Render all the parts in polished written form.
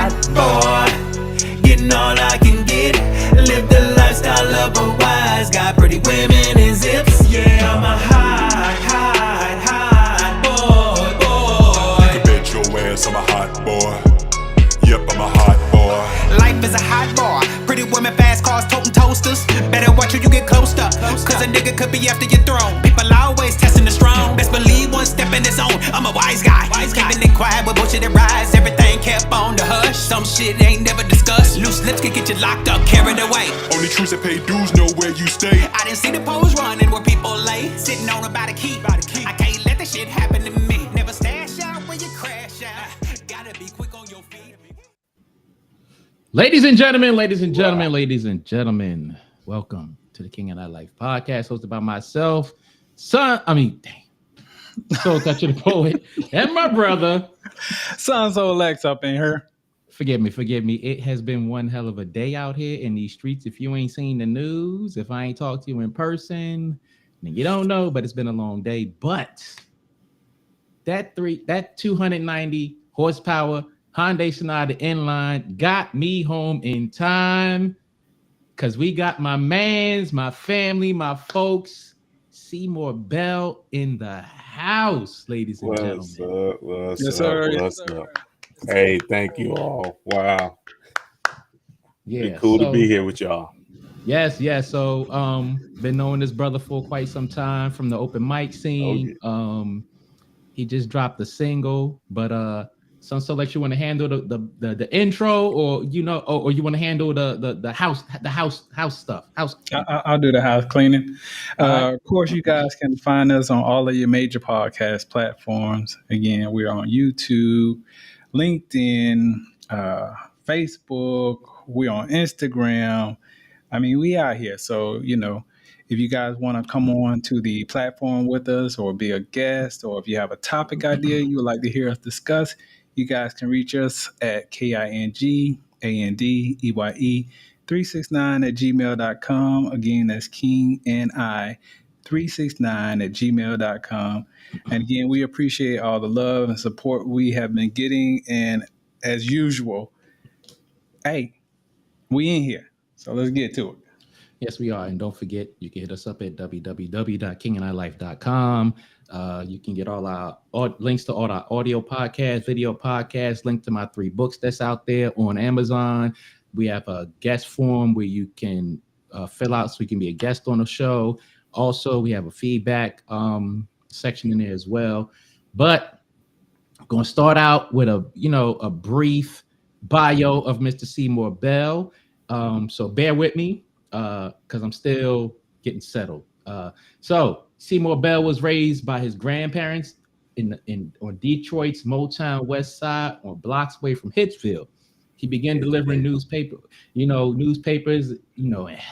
hot boy, getting all I can get. Live the lifestyle of a wise guy, pretty women and zips. Yeah, I'm a hot boy. You can bet your ass I'm a hot boy. Yep, I'm a hot boy. Life is a hot bar. Pretty women, fast cars, toting toasters. Better watch who you get close to, cause a nigga could be after your throne. People always testing the strong. Best believe one step in his own. I'm a wise guy. Keeping it quiet with bullshit that rise. Everything kept on the hush. Some shit ain't never discussed. Loose lips can get you locked up, carried away. Only truths that pay dues know where you stay. I didn't see the poles running where people lay. Sitting on about a key. I can't let that shit happen to me. Never stash out when you crash out. Gotta be quick on your feet. Ladies and gentlemen, welcome to the King and I Life podcast, hosted by myself, Soul Touch of the Poet, and my brother, Soul Lex up in here. Forgive me. It has been one hell of a day out here in these streets. If you ain't seen the news, if I ain't talked to you in person, then you don't know, but it's been a long day. But that 290 horsepower Hyundai Sonata inline got me home in time, because we got my mans, my family, my folks, Seeymoore Bell in the house, ladies and gentlemen. What's up? Hey, thank you all. Wow. Yeah, it's cool to be here with y'all. Yes. So been knowing this brother for quite some time from the open mic scene. He just dropped a single, but so like, you want to handle the intro, or or you want to handle the house stuff. I'll do the house cleaning. Of course, you guys can find us on all of your major podcast platforms. Again, we're on YouTube, LinkedIn, Facebook. We're on Instagram. I mean, we out here. So, if you guys want to come on to the platform with us, or be a guest, or if you have a topic idea you would like to hear us discuss, you guys can reach us at KINGANDEYE369@gmail.com. Again, that's KingandI369@gmail.com. And again, we appreciate all the love and support we have been getting. And as usual, hey, we in here. So let's get to it. Yes, we are. And don't forget, you can hit us up at www.kingandilife.com. You can get all our links to all our audio podcasts, video podcasts, link to my 3 books that's out there on Amazon. We have a guest form where you can fill out so you can be a guest on the show. Also, we have a feedback section in there as well. But I'm going to start out with a brief bio of Mr. Seeymoore Bell. So bear with me, because I'm still getting settled. So Seeymoore Bell was raised by his grandparents on Detroit's Motown Westside, on blocks away from Hitsville. He began delivering newspapers,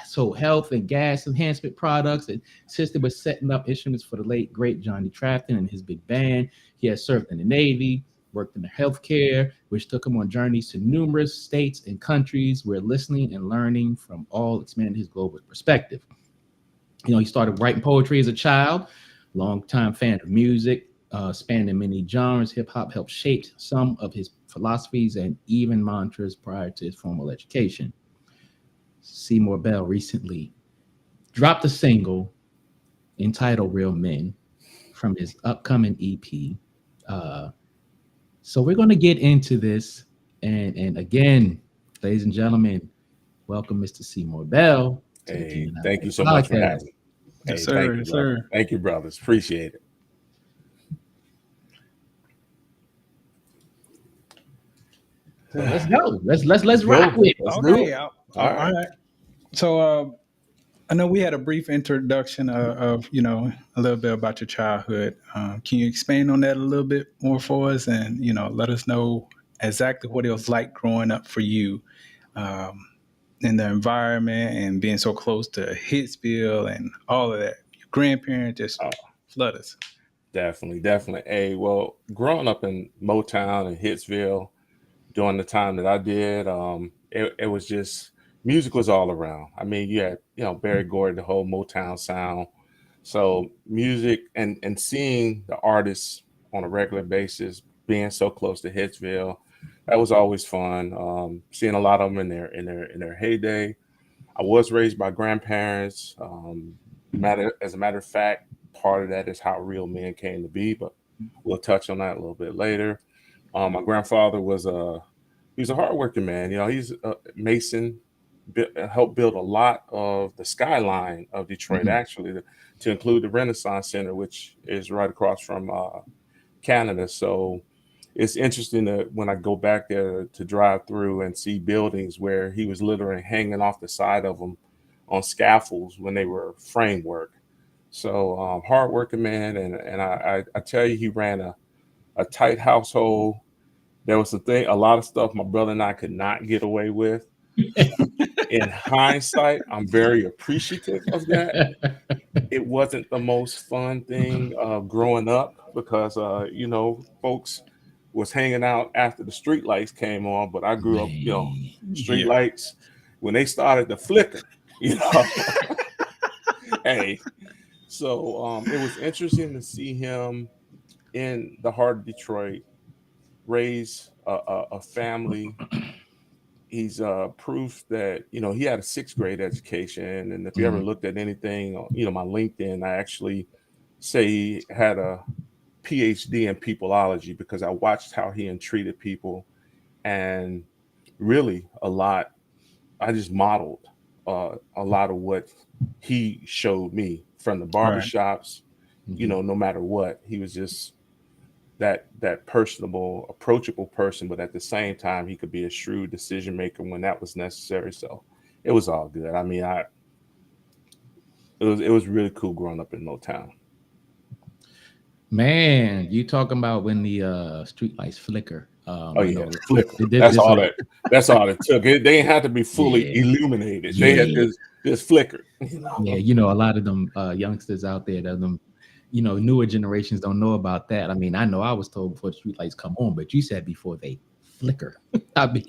so health and gas enhancement products, and assisted with setting up instruments for the late great Johnny Trafton and his big band. He has served in the Navy, worked in the healthcare, which took him on journeys to numerous states and countries where listening and learning from all expanded his global perspective. He started writing poetry as a child, longtime fan of music, spanning many genres. Hip hop helped shape some of his philosophies and even mantras prior to his formal education. Seeymoore Bell recently dropped a single entitled Real Men from his upcoming EP. So we're going to get into this. And again, ladies and gentlemen, welcome Mr. Seeymoore Bell. Hey, thank you so much for having me. Yes, sir. Thank you, brothers. Appreciate it. So let's go. Let's rock with it. Okay. All right. So I know we had a brief introduction of a little bit about your childhood. Can you expand on that a little bit more for us, and let us know exactly what it was like growing up for you in the environment and being so close to Hitsville and all of that? Your grandparents just flood us. Definitely. Hey, well, growing up in Motown and Hitsville during the time that I did, it was just, music was all around. I mean, you had, Barry Gordy, the whole Motown sound. So music and seeing the artists on a regular basis, being so close to Hitsville. that was always fun. Seeing a lot of them in their heyday. I was raised by grandparents. As a matter of fact, part of that is how real men came to be, but we'll touch on that a little bit later. My grandfather was he was a hardworking man. You know, he's a mason, helped build a lot of the skyline of Detroit, actually, to include the Renaissance Center, which is right across from Canada. So it's interesting that when I go back there to drive through and see buildings where he was literally hanging off the side of them on scaffolds when they were framework. So hardworking man, and I tell you, he ran a tight household. There was a lot of stuff my brother and I could not get away with. In hindsight, I'm very appreciative of that. It wasn't the most fun thing growing up because you know, folks was hanging out after the street lights came on, but I grew up, you know, street lights when they started to flicker, you know. Hey, so it was interesting to see him in the heart of Detroit raise a family. He's proof that, you know, he had a sixth grade education, and if you ever looked at anything on, you know, my LinkedIn, I actually say he had a PhD in peopleology because I watched how he entreated people, and really a lot. I just modeled a lot of what he showed me from the barbershops. You know, no matter what, he was just that personable, approachable person, but at the same time, he could be a shrewd decision maker when that was necessary. So it was all good. I mean, it was really cool growing up in Motown. Man, you talking about when the street lights flicker? Oh yeah, flicker. That's all it took. They didn't have to be fully illuminated. They had this flicker. You know? Yeah, you know, a lot of them youngsters out there, them, you know, newer generations don't know about that. I mean, I know I was told before the street lights come on, but you said before they flicker. I mean,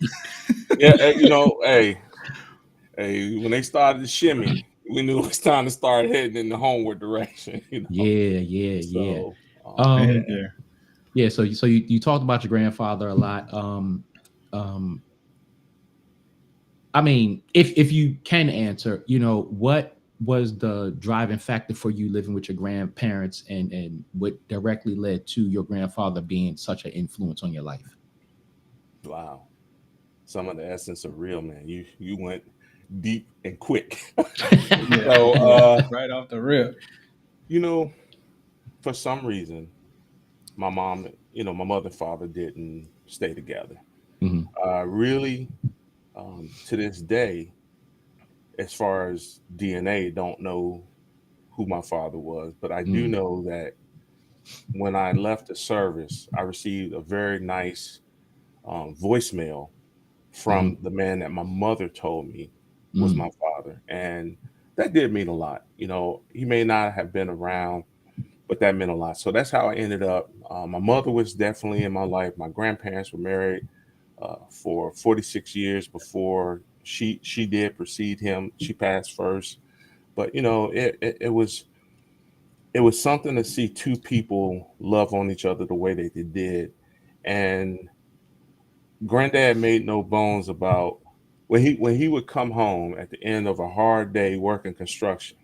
yeah, you know, hey, when they started to shimmy, we knew it was time to start heading in the homeward direction. You know? Yeah. Yeah, so you talked about your grandfather a lot. I mean, if you can answer, you know, what was the driving factor for you living with your grandparents, and what directly led to your grandfather being such an influence on your life? Wow, some of the essence of real, man. You went deep and quick. So right off the rip, you know, for some reason, my mom, you know, my mother and father didn't stay together. Really, to this day, as far as DNA, don't know who my father was, but I do know that when I left the service, I received a very nice voicemail from the man that my mother told me was my father, and that did mean a lot. You know, he may not have been around, but that meant a lot. So that's how I ended up. My mother was definitely in my life. My grandparents were married for 46 years before she did precede him. She passed first, but you know, it was something to see two people love on each other the way they did. And granddad made no bones about when he would come home at the end of a hard day working construction.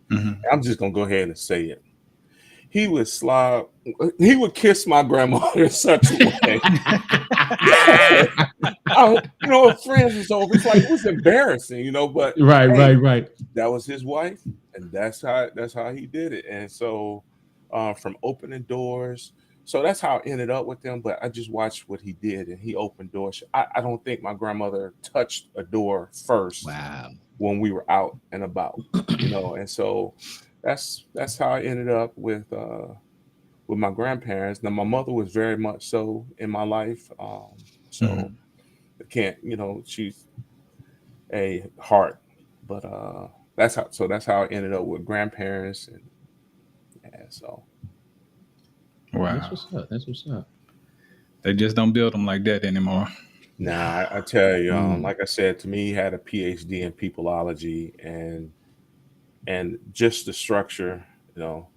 I'm just gonna go ahead and say it. He would kiss my grandmother in such a way. You know, friends was over. It's like, it was embarrassing, you know, but Right. That was his wife, and that's how he did it. And so from opening doors, so that's how I ended up with him. But I just watched what he did, and he opened doors. I don't think my grandmother touched a door first. Wow. When we were out and about, you know, and so that's how I ended up with my grandparents. Now my mother was very much so in my life, so I can't, you know, she's a heart, but that's how I ended up with grandparents, and so. Wow, That's what's up. They just don't build them like that anymore. Nah, I tell you, like I said, to me, he had a PhD in peopleology, and just the structure, you know,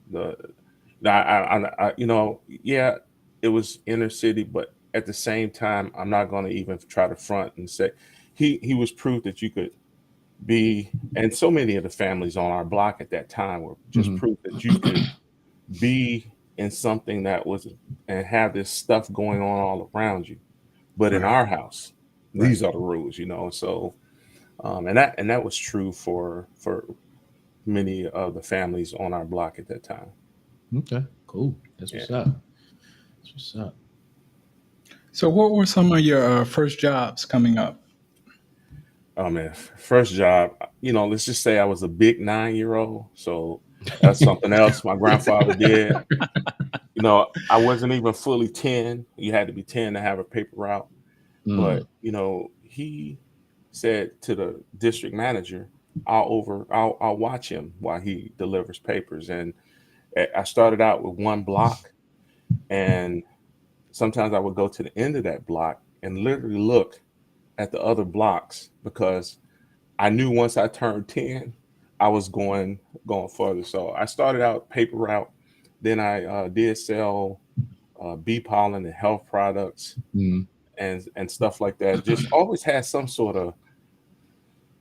I you know, yeah, it was inner city, but at the same time, I'm not going to even try to front and say he was proof that you could be, and so many of the families on our block at that time were just proof that you could be in something that was and have this stuff going on all around you. But in our house, these are the rules, So, and that was true for many of the families on our block at that time. Okay, cool. That's what's up. That's what's up. So, what were some of your first jobs coming up? Oh man, first job, let's just say I was a big 9-year-old. So that's something else my grandfather did. I wasn't even fully 10. You had to be 10 to have a paper route. But, he said to the district manager, I'll watch him while he delivers papers. And I started out with one block, and sometimes I would go to the end of that block and literally look at the other blocks, because I knew once I turned 10, I was going further. So I started out paper route. Then I did sell bee pollen and health products and stuff like that. Just always had some sort of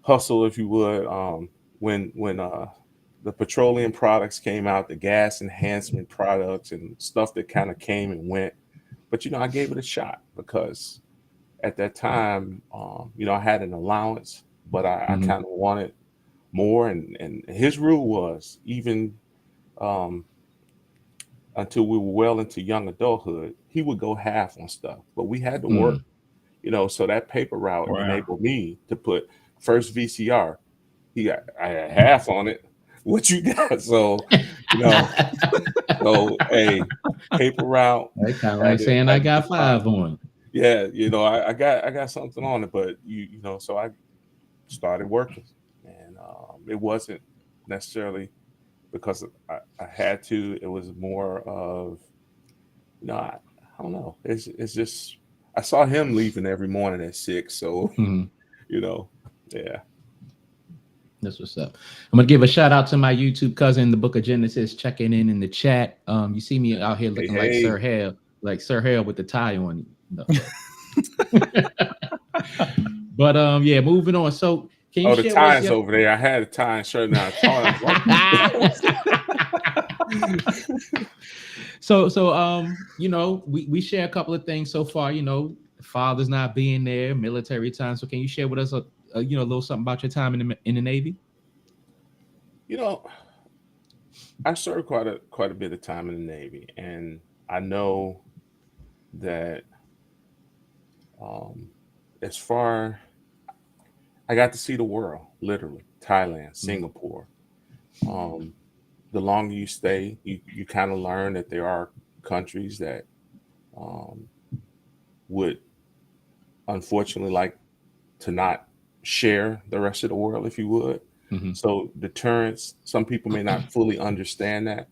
hustle, if you would. When the petroleum products came out, the gas enhancement products and stuff that kind of came and went. But, I gave it a shot because at that time, I had an allowance, but I kind of wanted more. And his rule was, even until we were well into young adulthood, he would go half on stuff, but we had to work, so that paper route enabled me to put first VCR. I had half on it. What you got? So, so hey, paper route. I kind of like saying I got 5 on. Yeah, I got something on it, but so I started working, and it wasn't necessarily because I had to. It was more of, I don't know. It's just I saw him leaving every morning at 6, so yeah. That's what's up. I'm gonna give a shout out to my YouTube cousin, the Book of Genesis, checking in the chat. You see me out here looking like Sir Hale with the tie on. No. But yeah, moving on. So can you the tie's over there. I had a tie and shirt now. So we share a couple of things so far. Father's not being there, military time. So can you share with us a little something about your time in the Navy? I served quite a bit of time in the Navy, and I know that as far I got to see the world, literally Thailand, Singapore. The longer you stay, you kind of learn that there are countries that would unfortunately like to not share the rest of the world, if you would. So deterrence, some people may not fully understand that,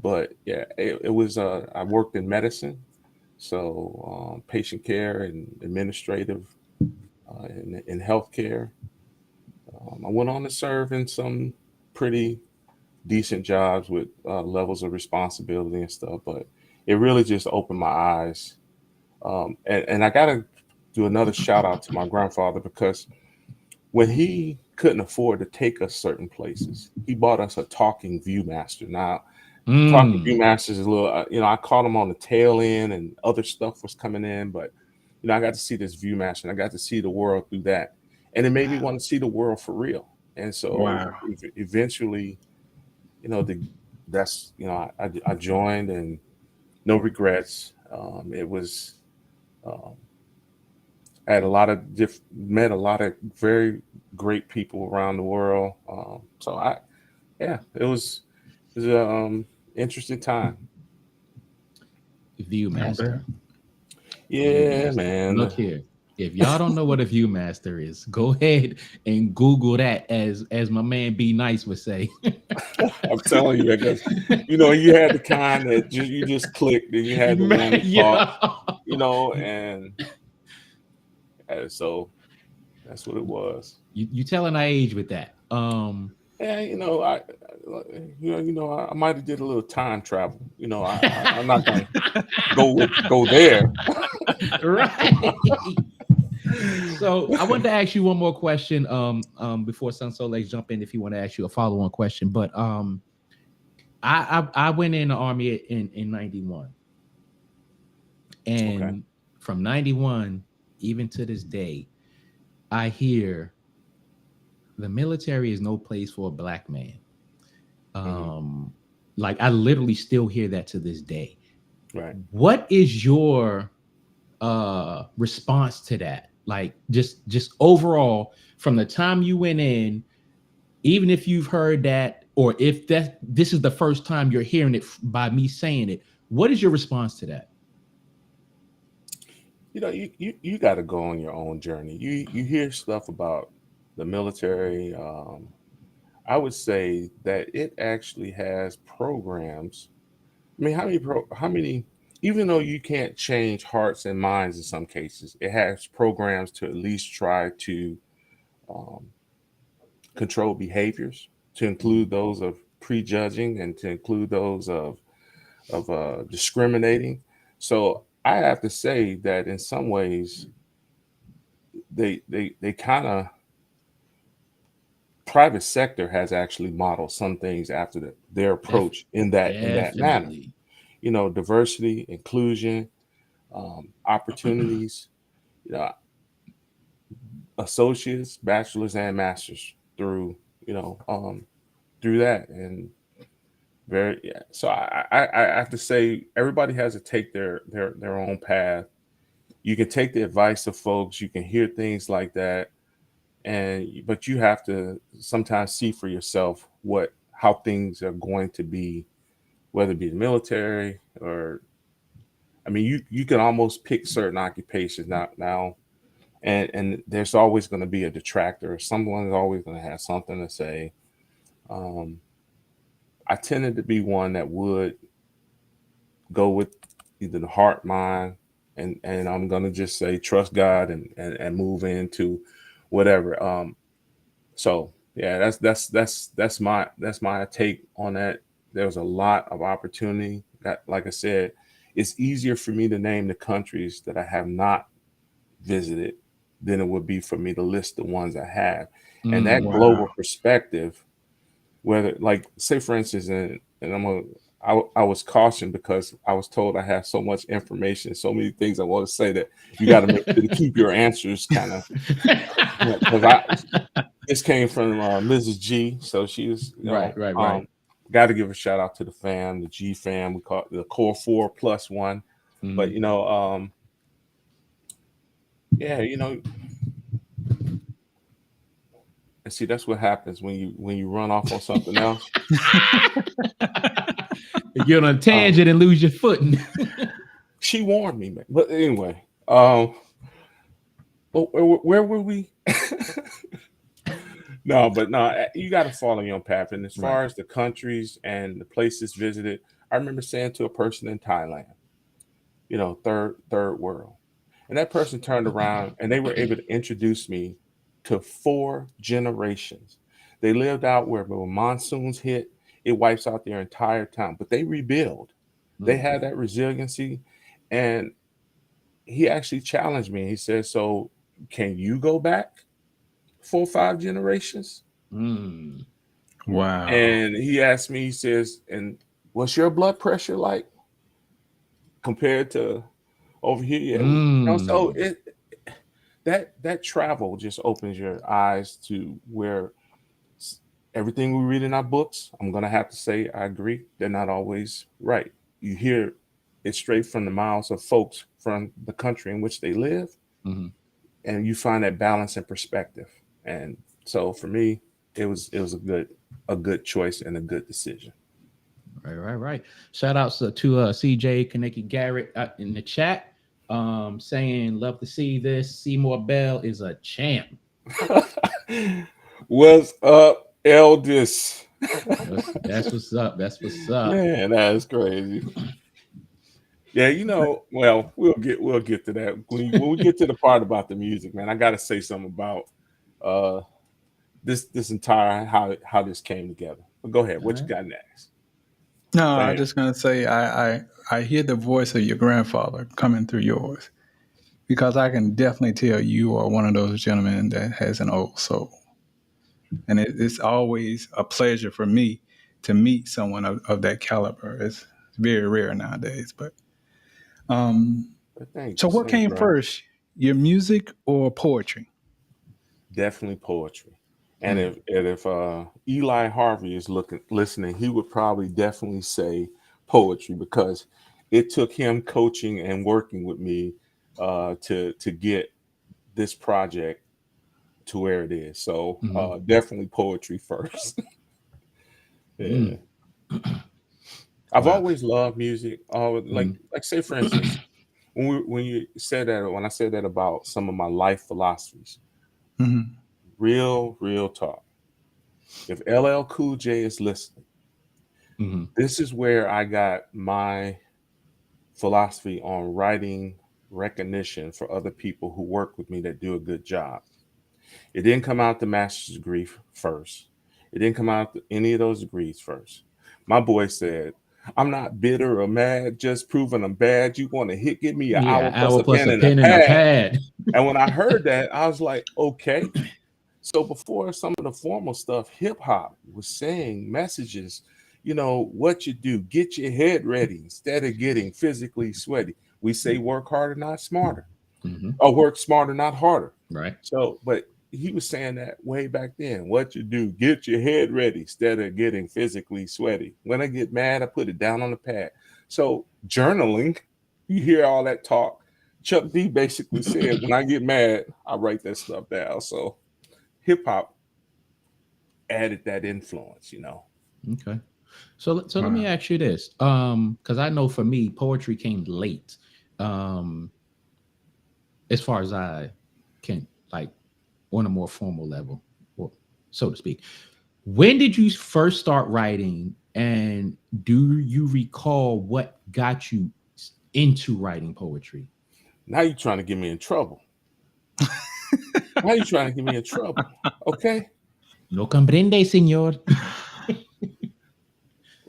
but yeah, it was I worked in medicine, so patient care and administrative in healthcare. I went on to serve in some pretty decent jobs with levels of responsibility and stuff, but it really just opened my eyes. And I gotta do another shout out to my grandfather, because when he couldn't afford to take us certain places, he bought us a talking Viewmaster. Now, talking Viewmaster is a little, I caught him on the tail end and other stuff was coming in, but, I got to see this Viewmaster and I got to see the world through that. And it made me want to see the world for real. And so eventually, that's, I joined, and no regrets. It was, I had met a lot of very great people around the world. It was an interesting time. Viewmaster. Yeah, man. Look here. If y'all don't know what a Viewmaster is, go ahead and Google that, as my man B Nice would say. I'm telling you, because you had the kind that you just clicked, and you had the one that talked, and so that's what it was. You telling our age with that. Yeah, I might have did a little time travel. I'm not gonna go there. Right. So I wanted to ask you one more question before Sun Soleil jump in if you want to ask you a follow-on question. But I went in the army in 91. Okay. And from 91 even to this day, I hear the military is no place for a black man. Like I literally still hear that to this day. Right. What is your response to that? Like just overall from the time you went in, even if you've heard that, or if this is the first time you're hearing it by me saying it, what is your response to that? You got to go on your own journey. You hear stuff about the military. I would say that it actually has programs. I mean, how many? Even though you can't change hearts and minds in some cases, it has programs to at least try to um, control behaviors, to include those of prejudging and to include those of discriminating. So I have to say that in some ways they kind of private sector has actually modeled some things after their approach in that manner. Definitely. Diversity, inclusion, opportunities, you know, associates, bachelors, and masters through that. And very, yeah. So I have to say everybody has to take their own path. You can take the advice of folks, you can hear things like that, but you have to sometimes see for yourself how things are going to be, whether it be the military or, I mean, you can almost pick certain occupations now, and there's always going to be a detractor. Someone's always going to have something to say. I tended to be one that would go with either the heart, mind, and I'm going to just say trust God and move into whatever. So yeah, that's my take on that. There's a lot of opportunity. That, like I said, it's easier for me to name the countries that I have not visited than it would be for me to list the ones I have. And that global Wow. perspective, whether, like, say for instance, and I was cautioned because I was told I have so much information, so many things I want to say that you got to make sure to keep your answers kind of, because this came from Mrs. G, so she was, Right. got to give a shout out to the fam, the G fam. We call it the core 4+1. But yeah, and see, that's what happens when you run off on something else. You get on a tangent and lose your footing. She warned me, man. But anyway, where were we? No, you got to follow your own path. And as far as the countries and the places visited, I remember saying to a person in Thailand, third world, and that person turned around and they were able to introduce me to 4 generations. They lived out where when monsoons hit, it wipes out their entire town, but they rebuild. They had that resiliency. And he actually challenged me. He said, so can you go back 4 or 5 generations? Wow. And he asked me, he says, and what's your blood pressure like compared to over here? Yeah. So that travel just opens your eyes to where everything we read in our books, I'm going to have to say, I agree, they're not always right. You hear it straight from the mouths of folks from the country in which they live, and you find that balance and perspective. And so for me, it was a good choice and a good decision. Right. Shout outs to CJ Kaneki Garrett in the chat, saying love to see this. Seeymoore Bell is a champ. What's up, eldest? That's what's up. That's what's up. Man, that's crazy. Yeah, well, we'll get to that when we get to the part about the music, man. I got to say something about this entire how this came together. But go ahead. What you got next? No, I Bam. was just gonna say I hear the voice of your grandfather coming through yours because I can definitely tell you are one of those gentlemen that has an old soul, and it's always a pleasure for me to meet someone of that caliber. It's very rare nowadays. But But thank so you, what so came bro. first, your music or poetry? Definitely poetry. And if Eli Harvey is listening, he would probably definitely say poetry because it took him coaching and working with me to get this project to where it is. So definitely poetry first. Yeah. I've Wow. always loved music. Like say for instance, when I said that about some of my life philosophies, Mm-hmm. real talk. If LL Cool J is listening, this is where I got my philosophy on writing recognition for other people who work with me that do a good job. It didn't come out the master's degree first. It didn't come out any of those degrees first. My boy said, I'm not bitter or mad, just proving I'm bad. You want to give me an Yeah, hour plus hour a plus pen a and a pen and a pad. pad. And when I heard that, I was like, okay. So before some of the formal stuff, hip hop was saying messages, what you do, get your head ready instead of getting physically sweaty. We say work harder, not smarter, or work smarter, not harder. Right. So, but he was saying that way back then. What you do, get your head ready instead of getting physically sweaty. When I get mad, I put it down on the pad. So journaling, you hear all that talk. Chuck D basically said, when I get mad, I write that stuff down. So hip hop added that influence. Okay. So let me ask you this. Because I know for me, poetry came late. Um, as far as I can like on a more formal level, or so to speak. When did you first start writing? And do you recall what got you into writing poetry? Now you're trying to get me in trouble. Now you're trying to get me in trouble. Okay. No comprende, señor.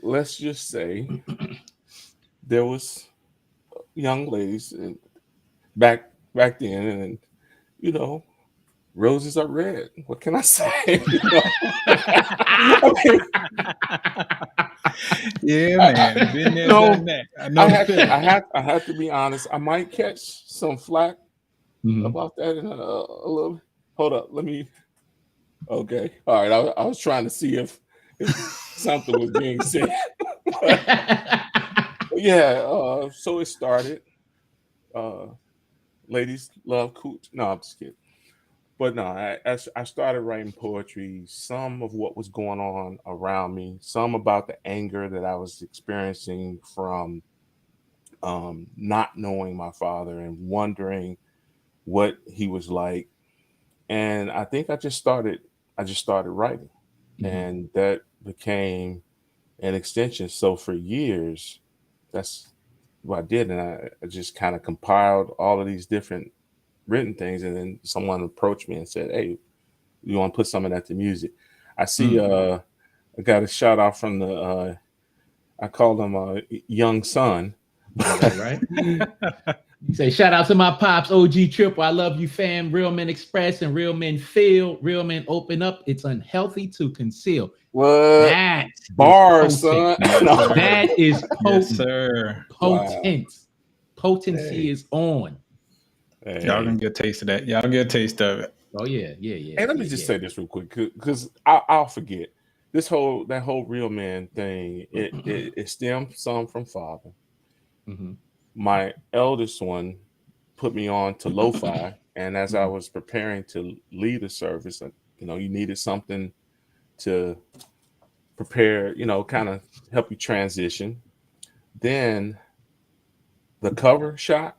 Let's just say there was young ladies and back then, and you know, roses are red. What can I say? I mean, Yeah, man. Been there, no, done that. I know the feeling. I have to be honest. I might catch some flack Mhm. about that in a little. Hold up, let me. Okay, all right. I was trying to see if something was being said. But yeah, so it started. Uh, ladies love cooch. No, I'm just kidding. But no, I started writing poetry, some of what was going on around me, some about the anger that I was experiencing from not knowing my father and wondering what he was like. And I think I just started writing, Mhm. and that became an extension. So for years, that's what I did, and I just kind of compiled all of these different written things, and then someone approached me and said, "Hey, you want to put some of that to music?" I see. I got a shout out from the. I called him young son. Right. You say shout out to my pops, OG Triple. I love you, fam. Real men express and real men feel. Real men open up. It's unhealthy to conceal. What That is bars, potent. son? Yes, No. sir. That is Yes, potent. sir. Wow. Potent. Potency Hey, is on. Y'all hey. gonna get a taste of that. Y'all get a taste of it. Oh yeah, yeah, yeah, Hey, let me yeah, just yeah. say this real quick because I'll forget that whole real man thing. It stemmed some from father. Mhm. My eldest one put me on to lo-fi, and as I Mhm. was preparing to lead a service, you needed something to prepare, kind of help you transition. Then the cover shot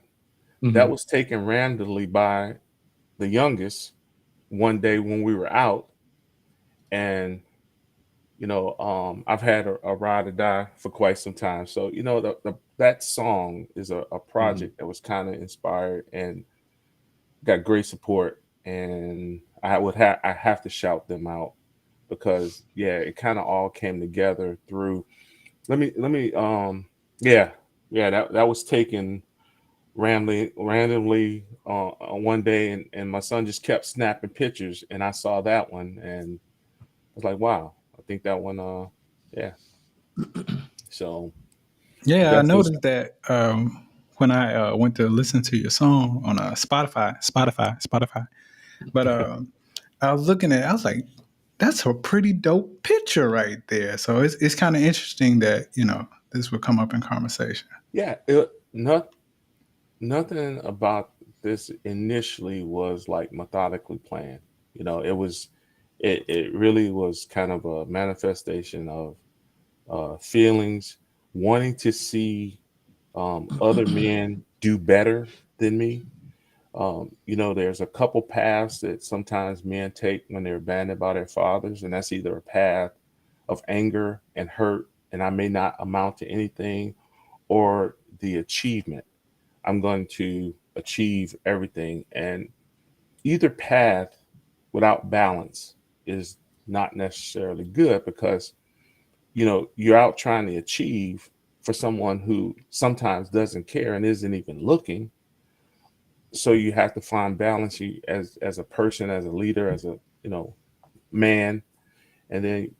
that Mhm. was taken randomly by the youngest one day when we were out, and I've had a ride or die for quite some time. So that song is a Mhm. project that was kind of inspired and got great support, and I have to shout them out because yeah, it kind of all came together through. Let me yeah, that was taken randomly one day, and my son just kept snapping pictures, and I saw that one, and I was like, wow, I think that one yeah. So Yeah, I definitely. noticed that when I went to listen to your song on Spotify. But I was looking at it, I was like, that's a pretty dope picture right there. So it's kind of interesting that, this would come up in conversation. Yeah, nothing about this initially was like methodically planned. It really was kind of a manifestation of feelings, wanting to see other men do better than me. There's a couple paths that sometimes men take when they're abandoned by their fathers, and that's either a path of anger and hurt, and I may not amount to anything, or the achievement. I'm going to achieve everything. And either path without balance is not necessarily good because, you're out trying to achieve for someone who sometimes doesn't care and isn't even looking. So you have to find balance as a person, as a leader, as a, man. And then,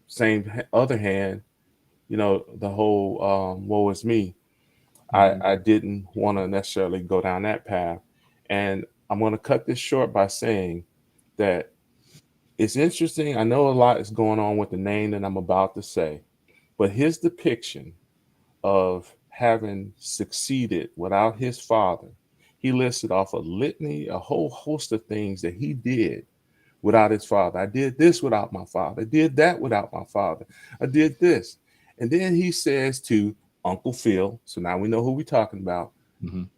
same other hand, the whole woe is me. I didn't want to necessarily go down that path. And I'm going to cut this short by saying that it's interesting. I know a lot is going on with the name that I'm about to say, but his depiction of having succeeded without his father, he listed off a litany, a whole host of things that he did without his father. I did this without my father. I did that without my father. I did this. And then he says to Uncle Phil, so now we know who we're talking about. Mhm.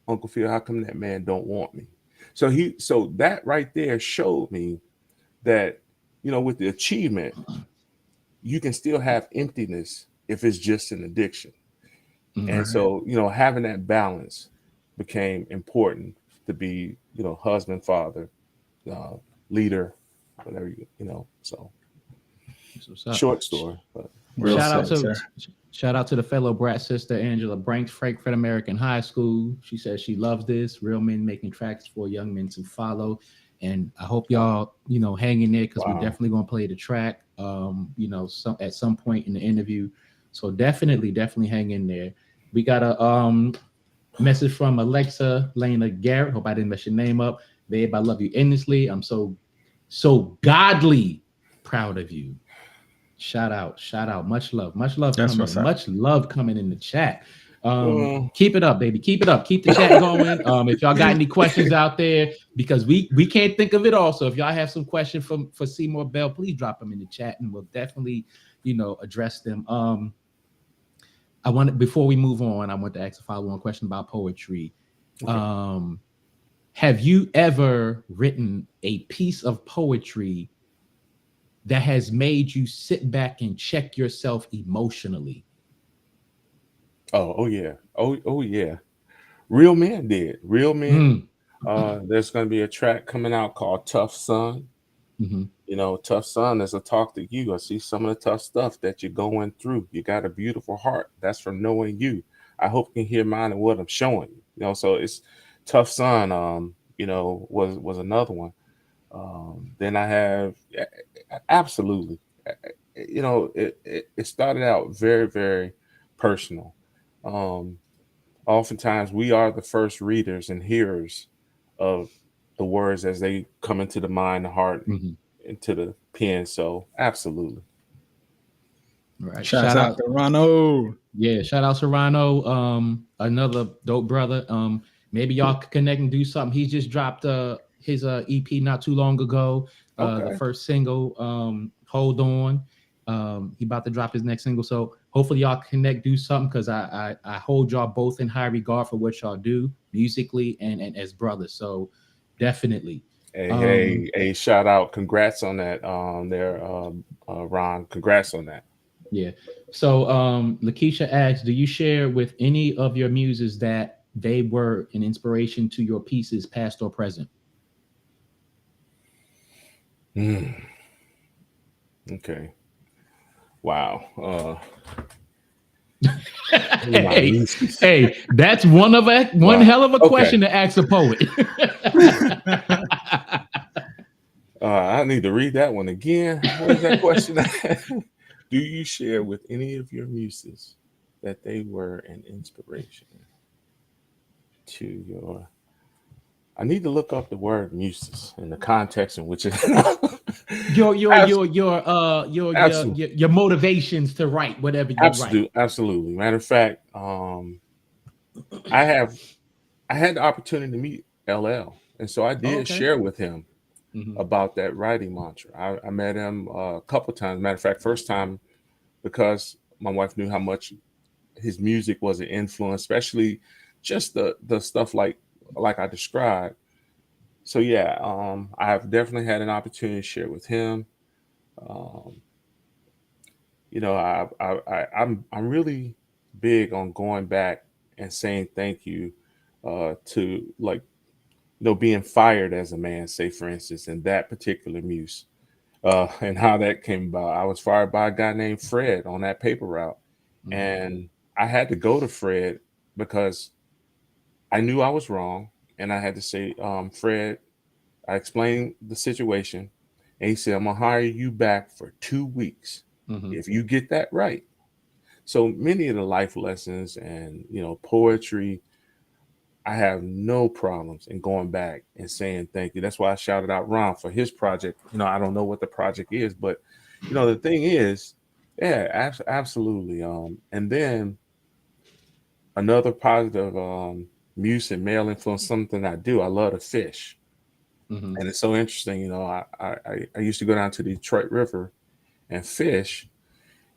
Uncle Phil, how come that man don't want me? So that right there showed me that, with the achievement, you can still have emptiness if it's just an addiction. And so, having that balance became important to be, husband, father, leader, whatever so That's what's up. short story, but Well Shout out said, to sir. shout out to the fellow brat sister Angela Branks, Frankfurt American High School. She says she loves this. Real men making tracks for young men to follow. And I hope y'all, hang in there because we're Wow. definitely gonna play the track at some point in the interview. So definitely hang in there. We got a message from Alexa Lena Garrett. Hope I didn't mess your name up. Babe, I love you endlessly. I'm so godly proud of you. Shout out. Much love That's coming what's in. up. Much love coming in the chat. Well, Keep it up, baby. Keep it up. Keep the chat going. If y'all got any questions out there, because we can't think of it all. So if y'all have some questions for Seeymoore Bell, please drop them in the chat and we'll definitely, address them. Before we move on, I want to ask a follow-on question about poetry. okay. Have you ever written a piece of poetry that has made you sit back and check yourself emotionally? Oh yeah. Oh yeah. Real Men did. Real Men. There's going to be a track coming out called Tough Son. Mm-hmm. Tough Son is a talk to you. I see some of the tough stuff that you're going through. You got a beautiful heart. That's from knowing you. I hope you can hear mine and what I'm showing you. So it's Tough Son. Was another one. Then I have absolutely. It started out very, very personal. Um, Oftentimes we are the first readers and hearers of the words as they come into the mind, the heart, Mm-hmm. into the pen. So absolutely. Right. Shouts out to Ronald. Yeah, shout out to Rhino, another dope brother. Maybe y'all could connect and do something. He just dropped his EP not too long ago. The Okay. first single, Hold On. He about to drop his next single. So hopefully y'all connect, do something, because I hold y'all both in high regard for what y'all do musically and as brothers. So definitely. Hey, shout out. Congrats on that. Ron. Congrats on that. Yeah. So Lakeisha asks, do you share with any of your muses that they were an inspiration to your pieces, past or present? Okay. Wow. Hey, hey, that's one Wow. hell of a Okay. question to ask a poet. I need to read that one again. What is that question? Do you share with any of your muses that they were an inspiration to your? I need to look up the word muses in the context in which it. Absolutely. Your motivations to write whatever you write. Absolutely. Matter of fact, I have I had the opportunity to meet LL, and so I Oh, did okay. share with him Mhm. about that writing mantra. I met him a couple times. Matter of fact, first time because my wife knew how much his music was an influence, especially just the stuff like I described. So yeah, I have definitely had an opportunity to share with him. Um, I'm really big on going back and saying thank you to like being fired as a man, say for instance, in that particular muse, and how that came about. I was fired by a guy named Fred on that paper route, Mhm. and I had to go to Fred because I knew I was wrong, and I had to say, Fred, I explained the situation, and he said, I'm gonna hire you back for 2 weeks Mhm. if you get that right. So many of the life lessons and poetry, I have no problems in going back and saying thank you. That's why I shouted out Ron for his project. I don't know what the project is, but the thing is, yeah, absolutely. And then another positive muse and male influence, something I do. I love to fish, Mhm. and it's so interesting. I used to go down to the Detroit River and fish,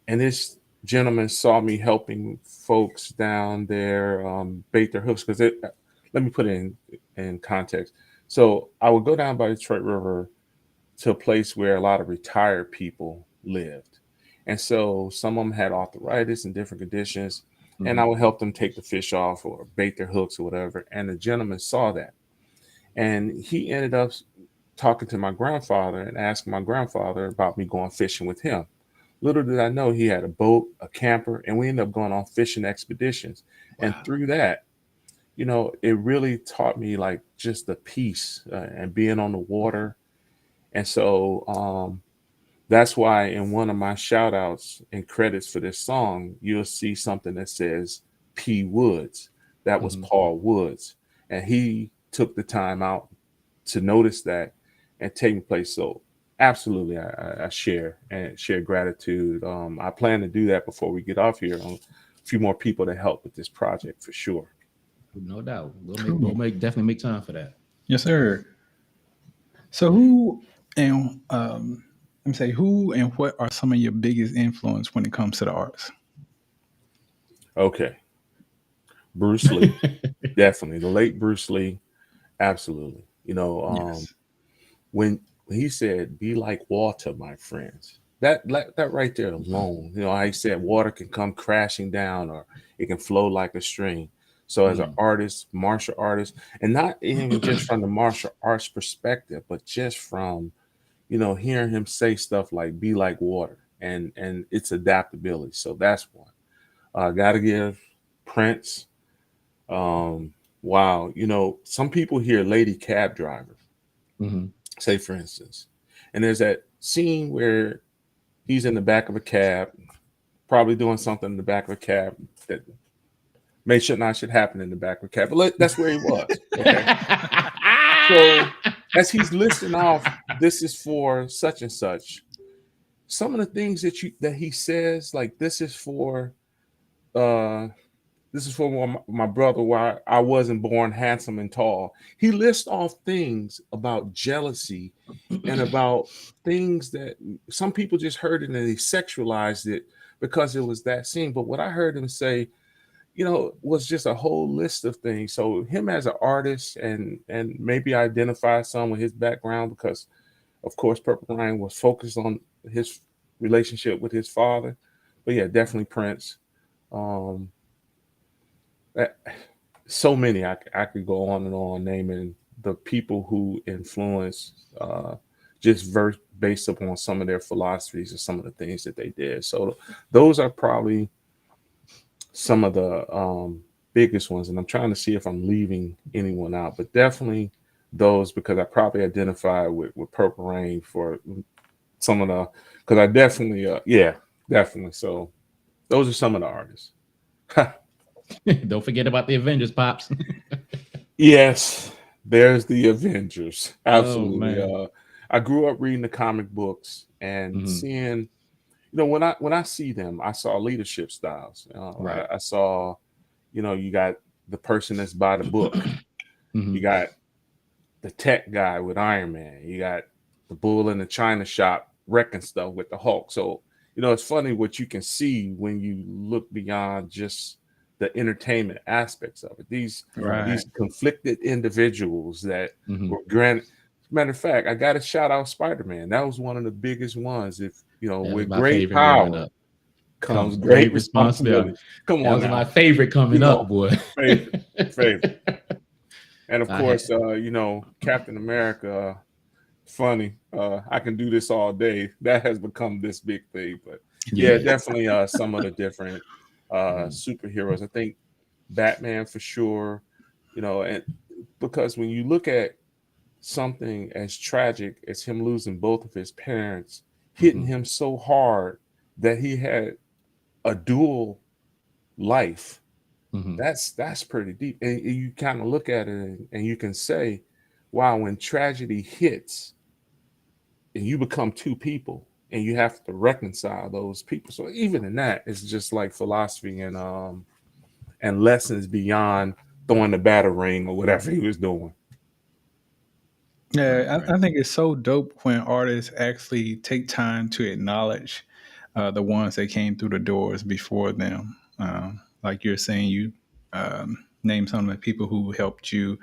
and this gentleman saw me helping folks down there bait their hooks because let me put it in context. So I would go down by the Detroit River to a place where a lot of retired people lived, and so some of them had arthritis and different conditions, and I Mhm. would help them take the fish off or bait their hooks or whatever. And the gentleman saw that, and he ended up talking to my grandfather and asking my grandfather about me going fishing with him. Little did I know he had a boat, a camper, and we ended up going on fishing expeditions. And Wow. through that, it really taught me like just the peace and being on the water. And so that's why in one of my shout outs and credits for this song, you'll see something that says P. Woods. That was Mhm. Paul Woods. And he took the time out to notice that and take place. So absolutely, I share and share gratitude. I plan to do that before we get off here on a few more people to help with this project for sure. No doubt. Cool. Definitely make time for that. Yes, sir. So who and let me say who and what are some of your biggest influence when it comes to the arts? Okay, Bruce Lee, definitely the late Bruce Lee, absolutely. Yes. When he said, "Be like water, my friends." That right there alone, how he said water can come crashing down or it can flow like a stream. So as an Mm. artist, martial artist, and not even just from the martial arts perspective, but just from hearing him say stuff like "be like water" and its adaptability. So that's one. Got to give Prince. Um, wow, some people hear "lady cab driver," Mhm. say for instance, and there's that scene where he's in the back of a cab, probably doing something in the back of a cab that may should not should happen in the back of a cab, but that's where he was. Okay, so as he's listing off, this is for such and such. Some of the things that he says, like uh this is for my brother where I wasn't born handsome and tall. He lists off things about jealousy and about things that some people just heard it and they sexualized it because it was that scene. But what I heard him say, was just a whole list of things. So him as an artist and maybe identify some with his background because of course Purple Rain was focused on his relationship with his father. But yeah, definitely Prince. Um, that- so many I could go on and on naming the people who influenced just based upon some of their philosophies and some of the things that they did. So those are probably some of the biggest ones. And I'm trying to see if I'm leaving anyone out, but definitely those, because I probably identify with Purple Rain for some of the, because I definitely, definitely. So those are some of the artists. Don't forget about the Avengers, Pops. Yes, there's the Avengers. Oh, Absolutely. man. I grew up reading the comic books and seeing, when I see them, I saw leadership styles. Right. I saw, you got the person that's by the book. You got the tech guy with Iron Man. You got the bull in the china shop wrecking stuff with the Hulk. So, it's funny what you can see when you look beyond just the entertainment aspects of it. These conflicted individuals that were granted. Matter of fact, I got to shout out Spider-Man. That was one of the biggest ones. If with great power comes great responsibility. Come on, that was now. My favorite coming up, boy. Favorite. And of course, Captain America. Funny. I can do this all day. That has become this big thing, but definitely some of the different superheroes. I think Batman for sure. And because when you look at something as tragic as him losing both of his parents, hitting him so hard that he had a dual life. That's pretty deep. And you kind of look at it and you can say, wow, when tragedy hits and you become two people and you have to reconcile those people. So even in that, it's just like philosophy and lessons beyond throwing the battle ring or whatever he was doing. Yeah, I think it's so dope when artists actually take time to acknowledge the ones that came through the doors before them. Like you're saying, you name some of the people who helped you.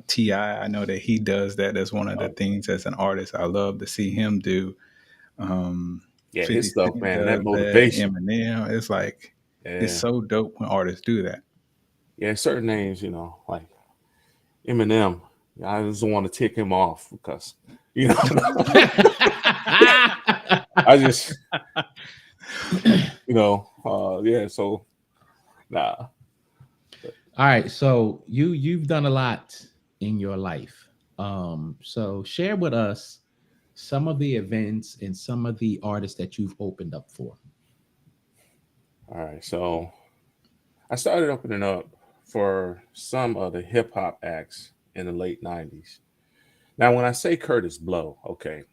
T.I., I know that he does that. That's one of the things as an artist I love to see him do. His stuff, man, that does motivation. Eminem, it's like, it's so dope when artists do that. Yeah, certain names, like Eminem, I just want to tick him off because, I just, so, nah. All right, so you've done a lot in your life. So share with us some of the events and some of the artists that you've opened up for. All right, so I started opening up for some of the hip hop acts in the late 90s. Now, when I say Curtis Blow, okay,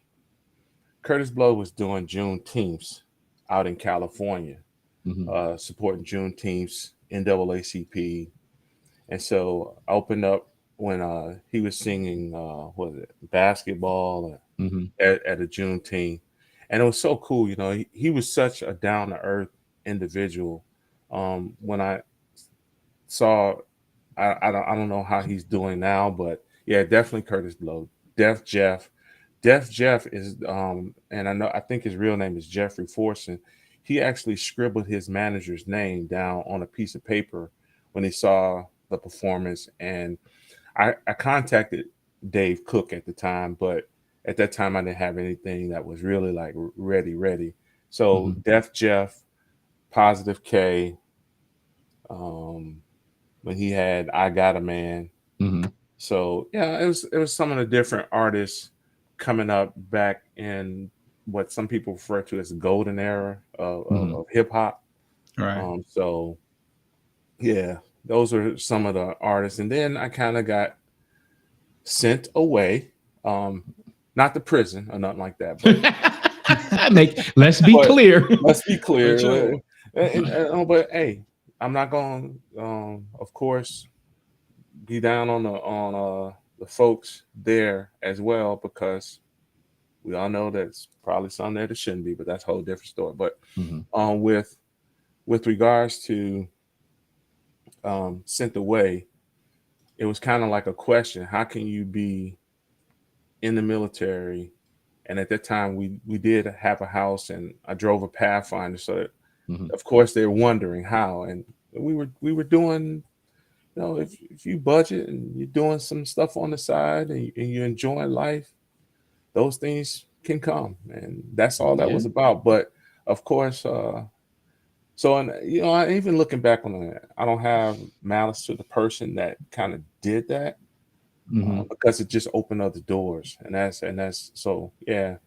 Curtis Blow was doing Juneteenth out in California, supporting Juneteenth, NAACP. And so I opened up when he was singing, basketball at a Juneteenth. And it was so cool. He was such a down to earth individual. When I saw, I don't know how he's doing now, but yeah, definitely Curtis Blow. Def Jeff is, and I think his real name is Jeffrey Forson. He actually scribbled his manager's name down on a piece of paper when he saw the performance. And I contacted Dave Cook at the time, but at that time I didn't have anything that was really like ready. So Def Jeff, Positive K, when he had I Got a Man. So yeah, it was some of the different artists coming up back in what some people refer to as the golden era of hip hop. Right. So yeah, those are some of the artists. And then I kind of got sent away, not to prison or nothing like that. But let's be clear. Let's be clear. Sure. But hey, I'm not going to, of course, be down on the folks there as well, because we all know there's probably some there that shouldn't be, but that's a whole different story. But with regards to sent away, it was kind of like a question: how can you be in the military? And at that time, we did have a house, and I drove a Pathfinder, so that, of course they were wondering how. And we were doing, if you budget and you're doing some stuff on the side and you're enjoying life, those things can come, and that's all that Yeah. was about. But of course, so, and I even looking back on it, I don't have malice to the person that kind of did that, Hmm. because it just opened other doors, and that's so yeah.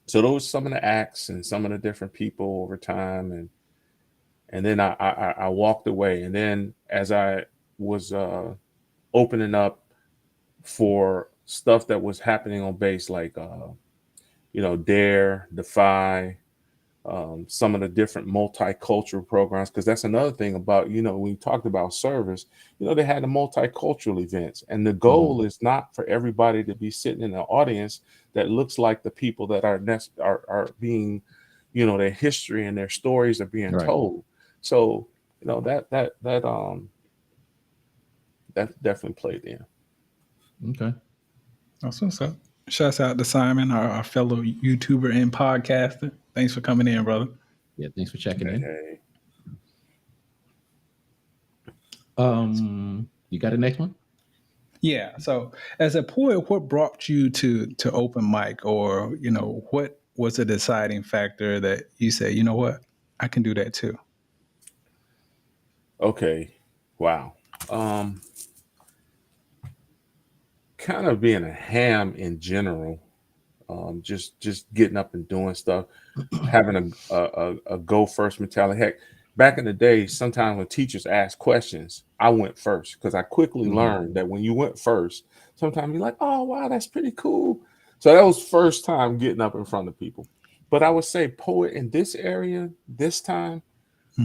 So those some of the acts and some of the different people over time, and then I walked away, and then as I was opening up for stuff that was happening on base, like Dare, Defy, some of the different multicultural programs, because that's another thing about, when you talked about service, they had the multicultural events, and the goal is not for everybody to be sitting in the audience that looks like the people that are being, their history and their stories are being Right. told. So that definitely played in. Okay. That's what's up. Shouts out to Simon, our fellow YouTuber and podcaster. Thanks for coming in, brother. Yeah. Thanks for checking in. Hey. You got the next one? Yeah. So, as a poet, what brought you to open mic, or what was the deciding factor that you said, you know what, I can do that too? Okay. Wow. Kind of being a ham in general, just getting up and doing stuff, having a go first mentality. Heck, back in the day, sometimes when teachers asked questions, I went first, because I quickly learned that when you went first, sometimes you're like, oh wow, that's pretty cool. So that was first time getting up in front of people. But I would say poet in this area this time.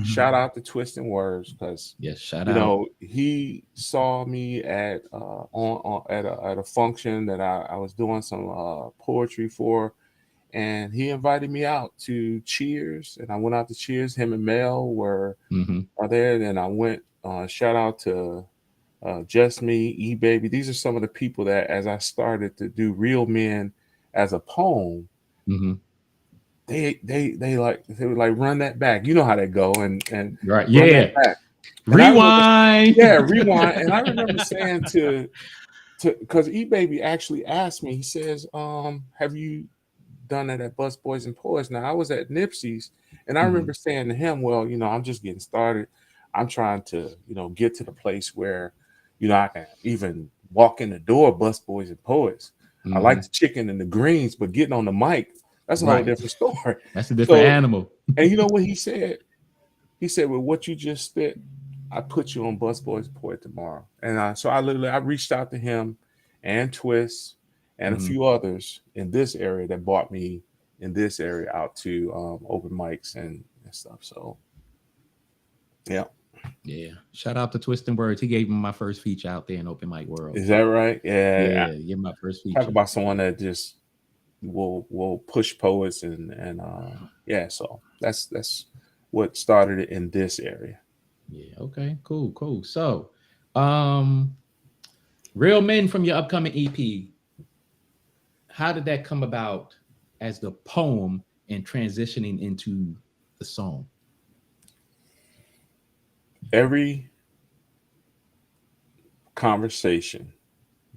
Shout out to Twisting Words, because Yes. Shout out. he saw me at at a function that I was doing some poetry for, and he invited me out to Cheers, and I went out to Cheers. Him and Mel are there. Then I went. Shout out to Just Me, E Baby. These are some of the people that, as I started to do Real Men as a poem, Hmm. they would like run that back. You know how they go, and Right. run that Yeah. back. And I remember, Rewind. yeah, rewind. And I remember saying to because E Baby actually asked me, he says, have you done that at Bus Boys and Poets? Now I was at Nipsey's, and I remember saying to him, well, I'm just getting started. I'm trying to, get to the place where, I can even walk in the door of Bus Boys and Poets. I like the chicken and the greens, but getting on the mic, that's a whole Right. different story. That's a different So, animal. and you know what he said? He said, well, what you just spit, I put you on Bus Boys Poet tomorrow. And so I reached out to him and Twist and a few others in this area that brought me in this area out to open mics and stuff. So, yeah. Yeah. Shout out to Twisting Words. He gave me my first feature out there in Open Mic World. Is that right? Yeah. Yeah. Give my first feature. Talk about someone that just will push poets and yeah. So that's what started it in this area. Yeah. Okay. Cool. So, Real Men from your upcoming EP, how did that come about as the poem and transitioning into the song? Every conversation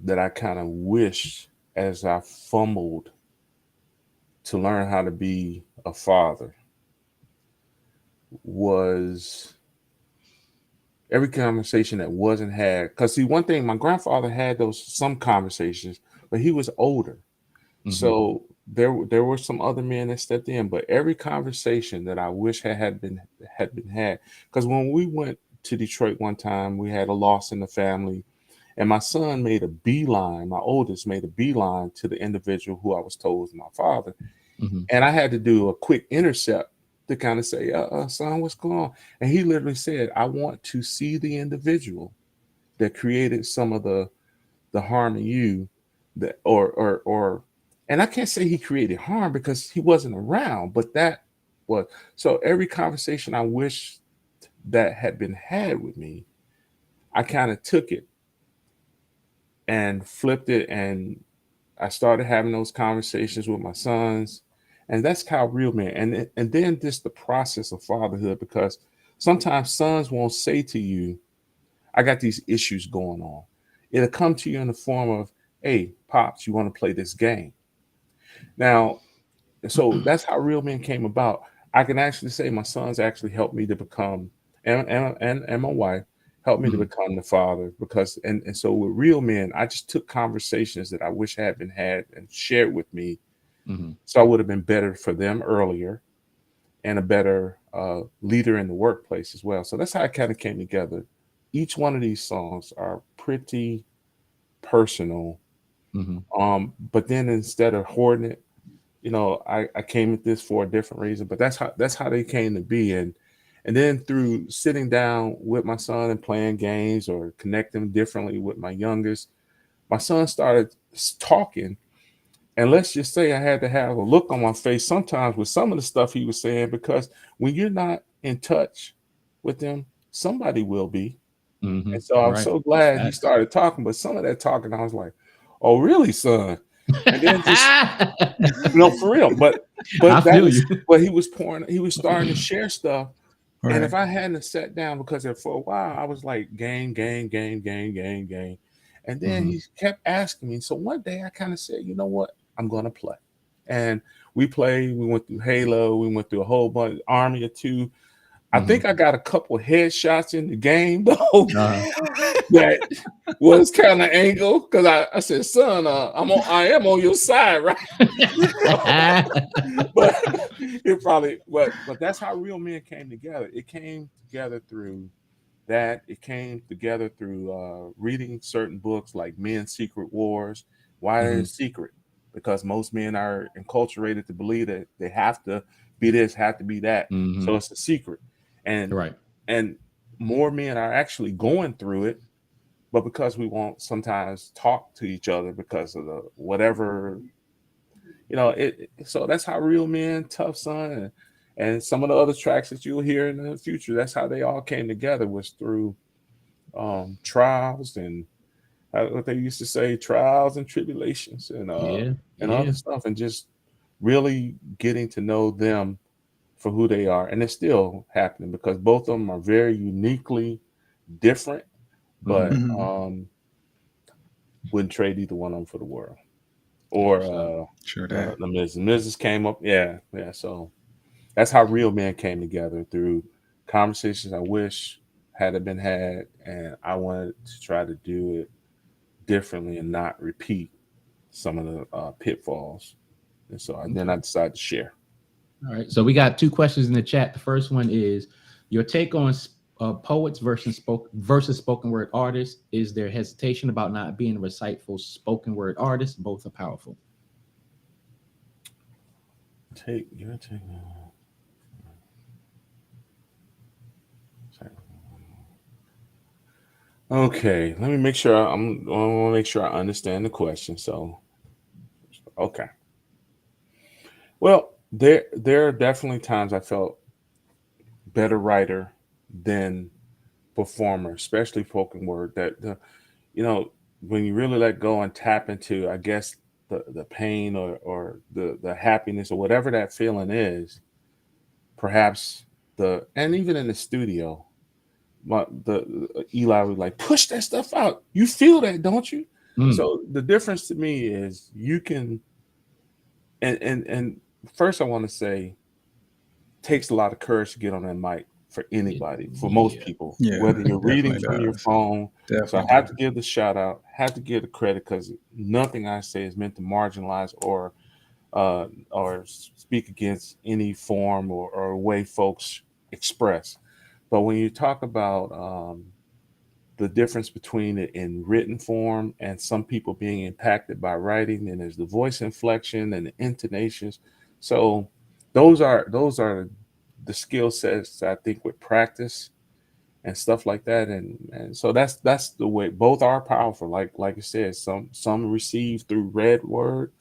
that I kind of wished as I fumbled to learn how to be a father was every conversation that wasn't had. Because see, one thing, my grandfather had some conversations, but he was older. So there were some other men that stepped in, but every conversation that I wish had been had. Because when we went to Detroit one time, we had a loss in the family, and my son made a beeline. My oldest made a beeline to the individual who I was told was my father, and I had to do a quick intercept to kind of say, son, what's going on? And he literally said, I want to see the individual that created some of the harm in you, that or and I can't say he created harm because he wasn't around, but that was so every conversation I wish that had been had with me, I kind of took it and flipped it, and I started having those conversations with my sons, and that's how Real Men. And then just the process of fatherhood, because sometimes sons won't say to you, I got these issues going on. It'll come to you in the form of, hey, Pops, you want to play this game? Now, so that's how Real Men came about. I can actually say my sons actually helped me to become, and my wife helped me to Mhm. become the father, because and so with Real Men, I just took conversations that I wish had been had and shared with me, Mhm. so I would have been better for them earlier and a better leader in the workplace as well. So that's how it kind of came together. Each one of these songs are pretty personal, Mhm. but then instead of hoarding it, I came at this for a different reason, but that's how they came to be. And then through sitting down with my son and playing games or connecting differently with my youngest, my son started talking. And let's just say I had to have a look on my face sometimes with some of the stuff he was saying, because when you're not in touch with them, somebody will be. And Mhm. so I was Right. so glad he Facts. started talking, but some of that talking, I was like, oh, really, son? And then just, for real. I But that feel you. was what he was pouring. He was starting to share stuff. And if Right. I hadn't have sat down, because for a while I was like, game, game, game, game, game, game. And then Mhm. he kept asking me. So one day I kind of said, you know what? I'm going to play. And we played. We went through Halo. We went through a whole bunch, Army of Two. I think Mhm. I got a couple headshots in the game, though, Uh-huh. that was kind of angle, because I said, son, I am on your side, right? But but that's how Real Men came together. It came together through that. It came together through reading certain books like Men's Secret Wars. Why Mhm. is it secret? Because most men are enculturated to believe that they have to be this, have to be that. So Mhm. it's a secret. And Right. and more men are actually going through it, but because we won't sometimes talk to each other because of the whatever, so that's how Real Men, Tough Son, and some of the other tracks that you'll hear in the future, that's how they all came together, was through trials and what they used to say, trials and tribulations, Yeah. and other Yeah. stuff, and just really getting to know them for who they are. And it's still happening because both of them are very uniquely different, Mhm. but Mhm. wouldn't trade either one of them for the world. Or So, Sure that. the Mrs. came up. Yeah, yeah. So that's how Real Men came together, through conversations I wish had it been had, and I wanted to try to do it differently and not repeat some of the pitfalls. And so then okay. I decided to share. All right. So we got two questions in the chat. The first one is your take on poets versus spoken word artists. Is there hesitation about not being a reciteful spoken word artist? Both are powerful. Take your take. Okay, let me make sure I want to make sure I understand the question. So, okay. Well, there are definitely times I felt better writer than performer, especially spoken word. You know, when you really let go and tap into, I guess, the pain, or the happiness, or whatever that feeling is, perhaps and even in the studio, the Eli was like, push that stuff out. You feel that, don't you? Mm, So the difference to me is you can, and first I want to say, takes a lot of courage to get on that mic for anybody, for most yeah. people, Yeah, whether it you're reading definitely from your does. phone. So I Definitely have to does. give the shout out, have to give the credit, because nothing I say is meant to marginalize or speak against any form or way folks express. But when you talk about the difference between it in written form and some people being impacted by writing, and there's the voice inflection and the intonations. So those are the skill sets, I think, with practice and stuff like that. And so that's the way. Both are powerful. Like I said, some receive through read word,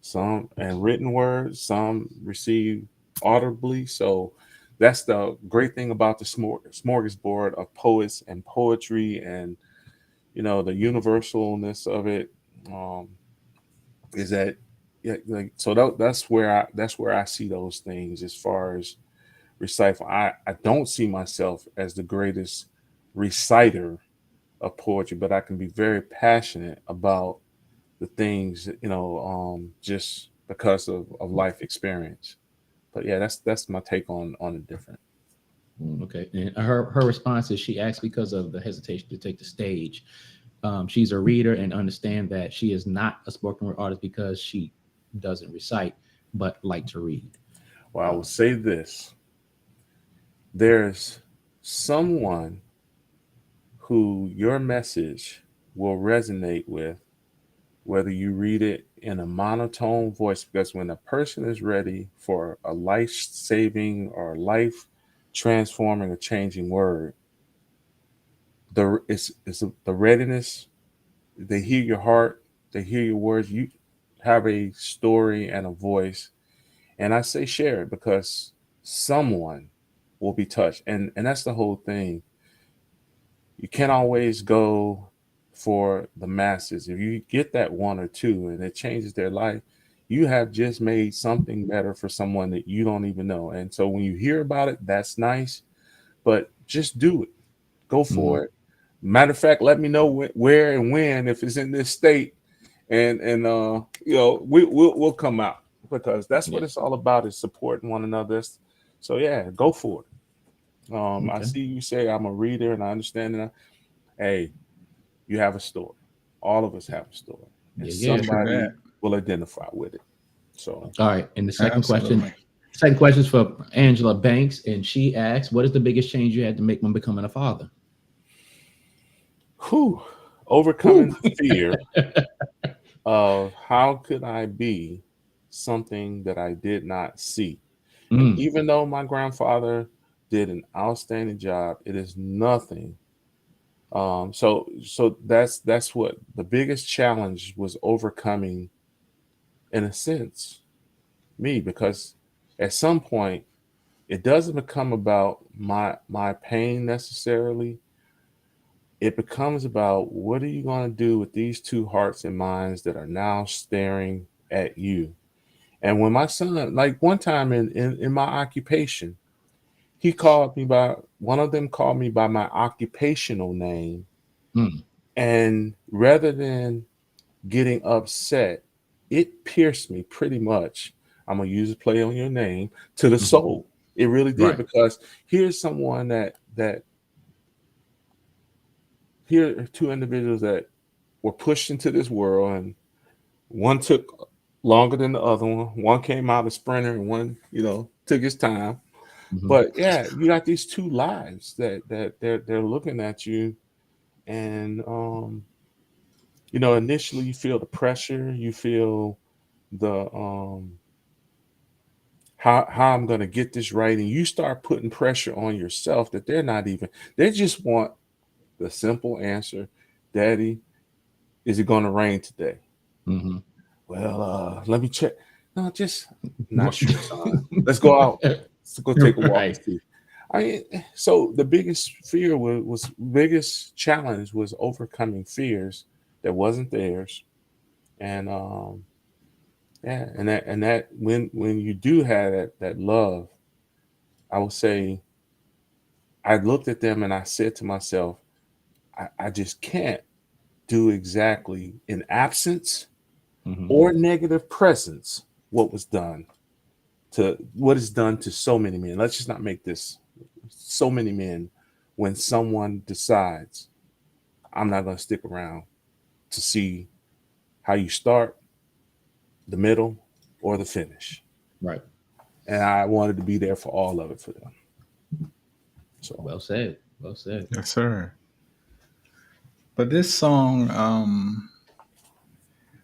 some and written word, some receive audibly. So that's the great thing about the smorgasbord of poets and poetry, and the universalness of it, um, is that, yeah, like, so that's where I see those things as far as recite. I don't see myself as the greatest reciter of poetry, but I can be very passionate about the things, just because of life experience. But yeah, that's my take on it different. Okay. And her response is she asked because of the hesitation to take the stage. She's a reader and understand that she is not a spoken word artist because she doesn't recite, but like to read. Well, I will say this. There's someone who your message will resonate with, whether you read it in a monotone voice, because when a person is ready for a life-saving or life transforming or changing word, the readiness, they hear your heart, they hear your words, you have a story and a voice. And I say share it because someone will be touched. And that's the whole thing. You can't always go for the masses. If you get that one or two and it changes their life, you have just made something better for someone that you don't even know. And so when you hear about it, that's nice, but just do it. Go for it. Matter of fact, let me know where and when, if it's in this state, and we'll come out, because that's what it's all about, is supporting one another. So yeah, go for it. I see you say I'm a reader and I understand that. Hey, you have a story. All of us have a story, and somebody will identify with it. So all right. And the second question is for Angela Banks, and she asks, "What is the biggest change you had to make when becoming a father?" Overcoming fear of how could I be something that I did not see. And even though my grandfather did an outstanding job, it is nothing. So that's what the biggest challenge was, overcoming, in a sense, me, because at some point it doesn't become about my pain necessarily. It becomes about, what are you going to do with these two hearts and minds that are now staring at you? And when my son, like one time in my occupation, one of them called me by my occupational name. And rather than getting upset, it pierced me pretty much. I'm going to use a play on your name, to the soul. It really did, because here's someone that here are two individuals that were pushed into this world, and one took longer than the other one. One came out a sprinter, and one, took his time. But yeah, you got these two lives that they're looking at you, and initially you feel the pressure, you feel the how I'm going to get this right, and you start putting pressure on yourself that they just want the simple answer. Daddy, is it going to rain today? Well, let me check. No, just not sure, son. Let's go out. Let's go take a walk. So the biggest fear biggest challenge was overcoming fears that wasn't theirs. And and that when you do have that love, I would say, I looked at them and I said to myself, I just can't do exactly in absence or negative presence what is done to so many men. Let's just not make this so many men. When someone decides, I'm not going to stick around to see how you start, the middle, or the finish. Right. And I wanted to be there for all of it for them. So well said. Yes, sir. But this song,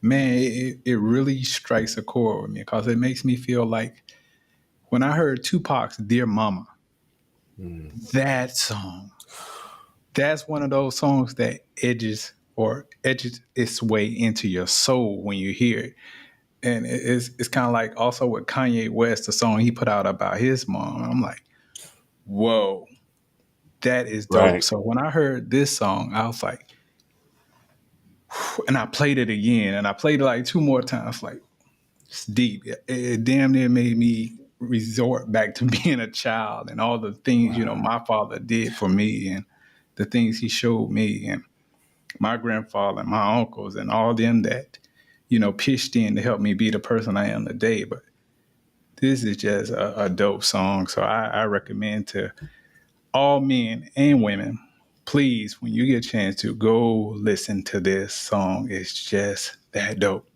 man, it really strikes a chord with me, because it makes me feel like when I heard Tupac's Dear Mama, that song, that's one of those songs that edges its way into your soul when you hear it. And it's kind of like also with Kanye West, the song he put out about his mom. I'm like, whoa, that is dope. Right. So when I heard this song, I was like, and I played it again, and I played it like 2 more times. Like, it's deep. It damn near made me resort back to being a child and all the things, my father did for me, and the things he showed me, and my grandfather and my uncles and all them that, pitched in to help me be the person I am today. But this is just a dope song. So I recommend to all men and women, please, when you get a chance to go listen to this song, it's just that dope.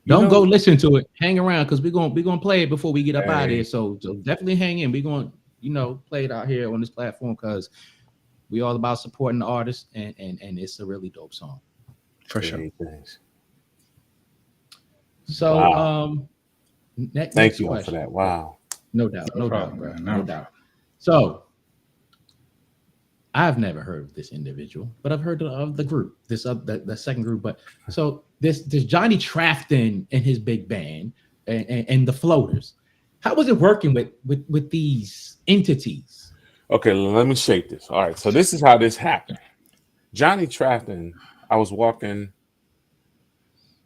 Don't go listen to it. Hang around because we're gonna play it before we get up out of here. Hey. So definitely hang in. We're gonna play it out here on this platform because we all about supporting the artist and it's a really dope song. For sure. Thanks. So Wow. Thank you question. for that. Wow. No doubt, No no problem, doubt, bro. man. No doubt. So I've never heard of this individual, but I've heard of the group, the second group. But so this Johnny Trafton and his big band and the Floaters. How was it working with these entities? Okay, let me shape this. All right, so this is how this happened. Johnny Trafton, I was walking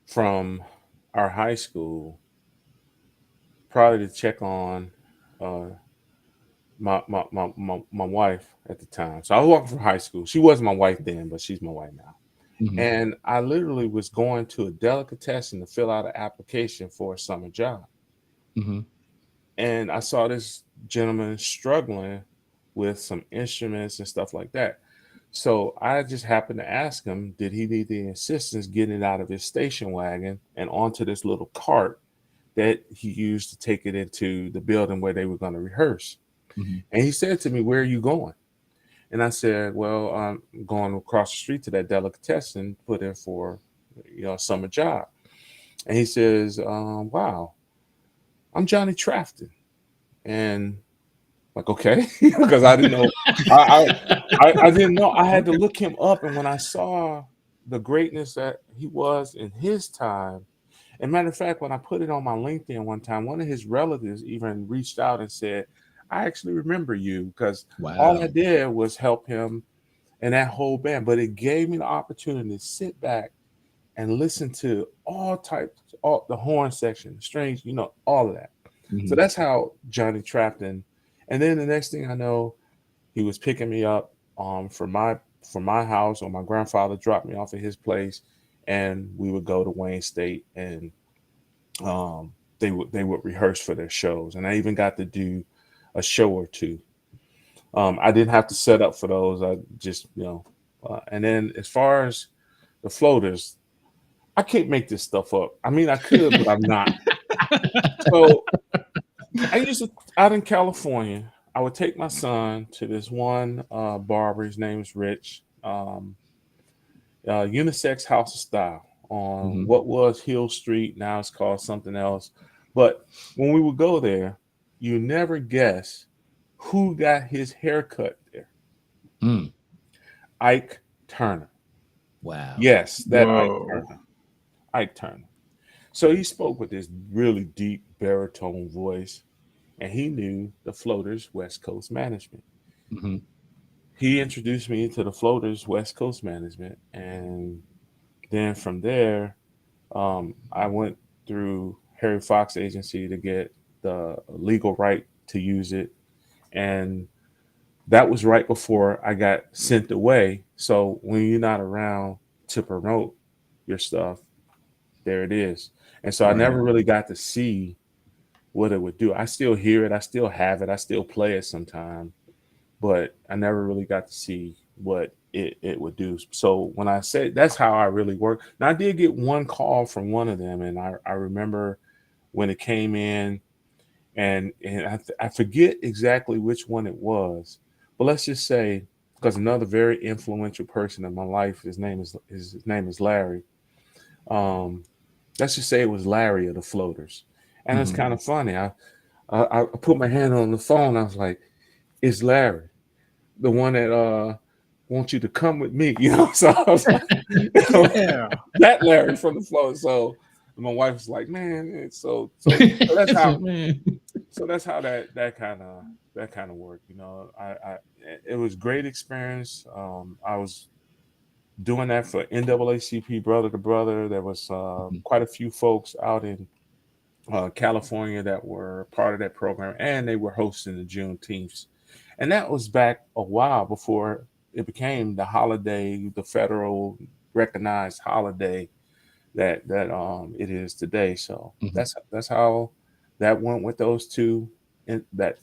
from our high school probably to check on my wife at the time. So I was walking from high school. She wasn't my wife then, but she's my wife now. Mhm. And I literally was going to a delicatessen to fill out an application for a summer job. Mhm. And I saw this gentleman struggling with some instruments and stuff like that. So I just happened to ask him, did he need the assistance getting it out of his station wagon and onto this little cart that he used to take it into the building where they were going to rehearse. Mhm. And he said to me, where are you going? And I said, well, I'm going across the street to that delicatessen, put in for, a summer job. And he says, wow, I'm Johnny Trafton. And like, okay, because I didn't know, I didn't know. I had to look him up. And when I saw the greatness that he was in his time, and matter of fact, when I put it on my LinkedIn one time, one of his relatives even reached out and said, I actually remember you because all I did was help him and that whole band. But it gave me the opportunity to sit back and listen to all types, all the horn section, strings, all of that. Mhm. So that's how Johnny Trafton. And then the next thing I know, he was picking me up from my house, or my grandfather dropped me off at his place, and we would go to Wayne State, and they would rehearse for their shows. And I even got to do a show or two. I didn't have to set up for those. I just, and then as far as the Floaters, I can't make this stuff up. I mean, I could, but I'm not. So I used to, out in California, I would take my son to this one barber. His name is Rich. Unisex House of Style on what was Hill Street. Now it's called something else. But when we would go there, you never guess who got his haircut there. Mm. Ike Turner. Wow. Yes, that Whoa. Ike Turner. So he spoke with this really deep baritone voice, and he knew the Floaters West Coast management. Mm-hmm. He introduced me to the Floaters West Coast management, and then from there, I went through Harry Fox agency to get the legal right to use it, and that was right before I got sent away. So when you're not around to promote your stuff, there it is. And so I never really got to see what it would do. I still hear it, I still have it, I still play it sometime, but I never really got to see what it would do. So when I say that's how I really work. Now I did get one call from one of them, and I remember when it came in, and I forget exactly which one it was, but let's just say, because another very influential person in my life, his name is Larry. Let's just say it was Larry of the Floaters, and it's kind of funny. I put my hand on the phone. I was like, "It's Larry, the one that wants you to come with me." So I was like, Yeah. that Larry from the Floaters. So my wife was like, "Man, it's so that's how." So that's how that kind of worked. It was great experience. I was doing that for NAACP Brother to Brother. There was quite a few folks out in California that were part of that program, and they were hosting the Juneteenth. And that was back a while before it became the holiday, the federal recognized holiday that it is today. So Mhm. that's how that went with those two, and that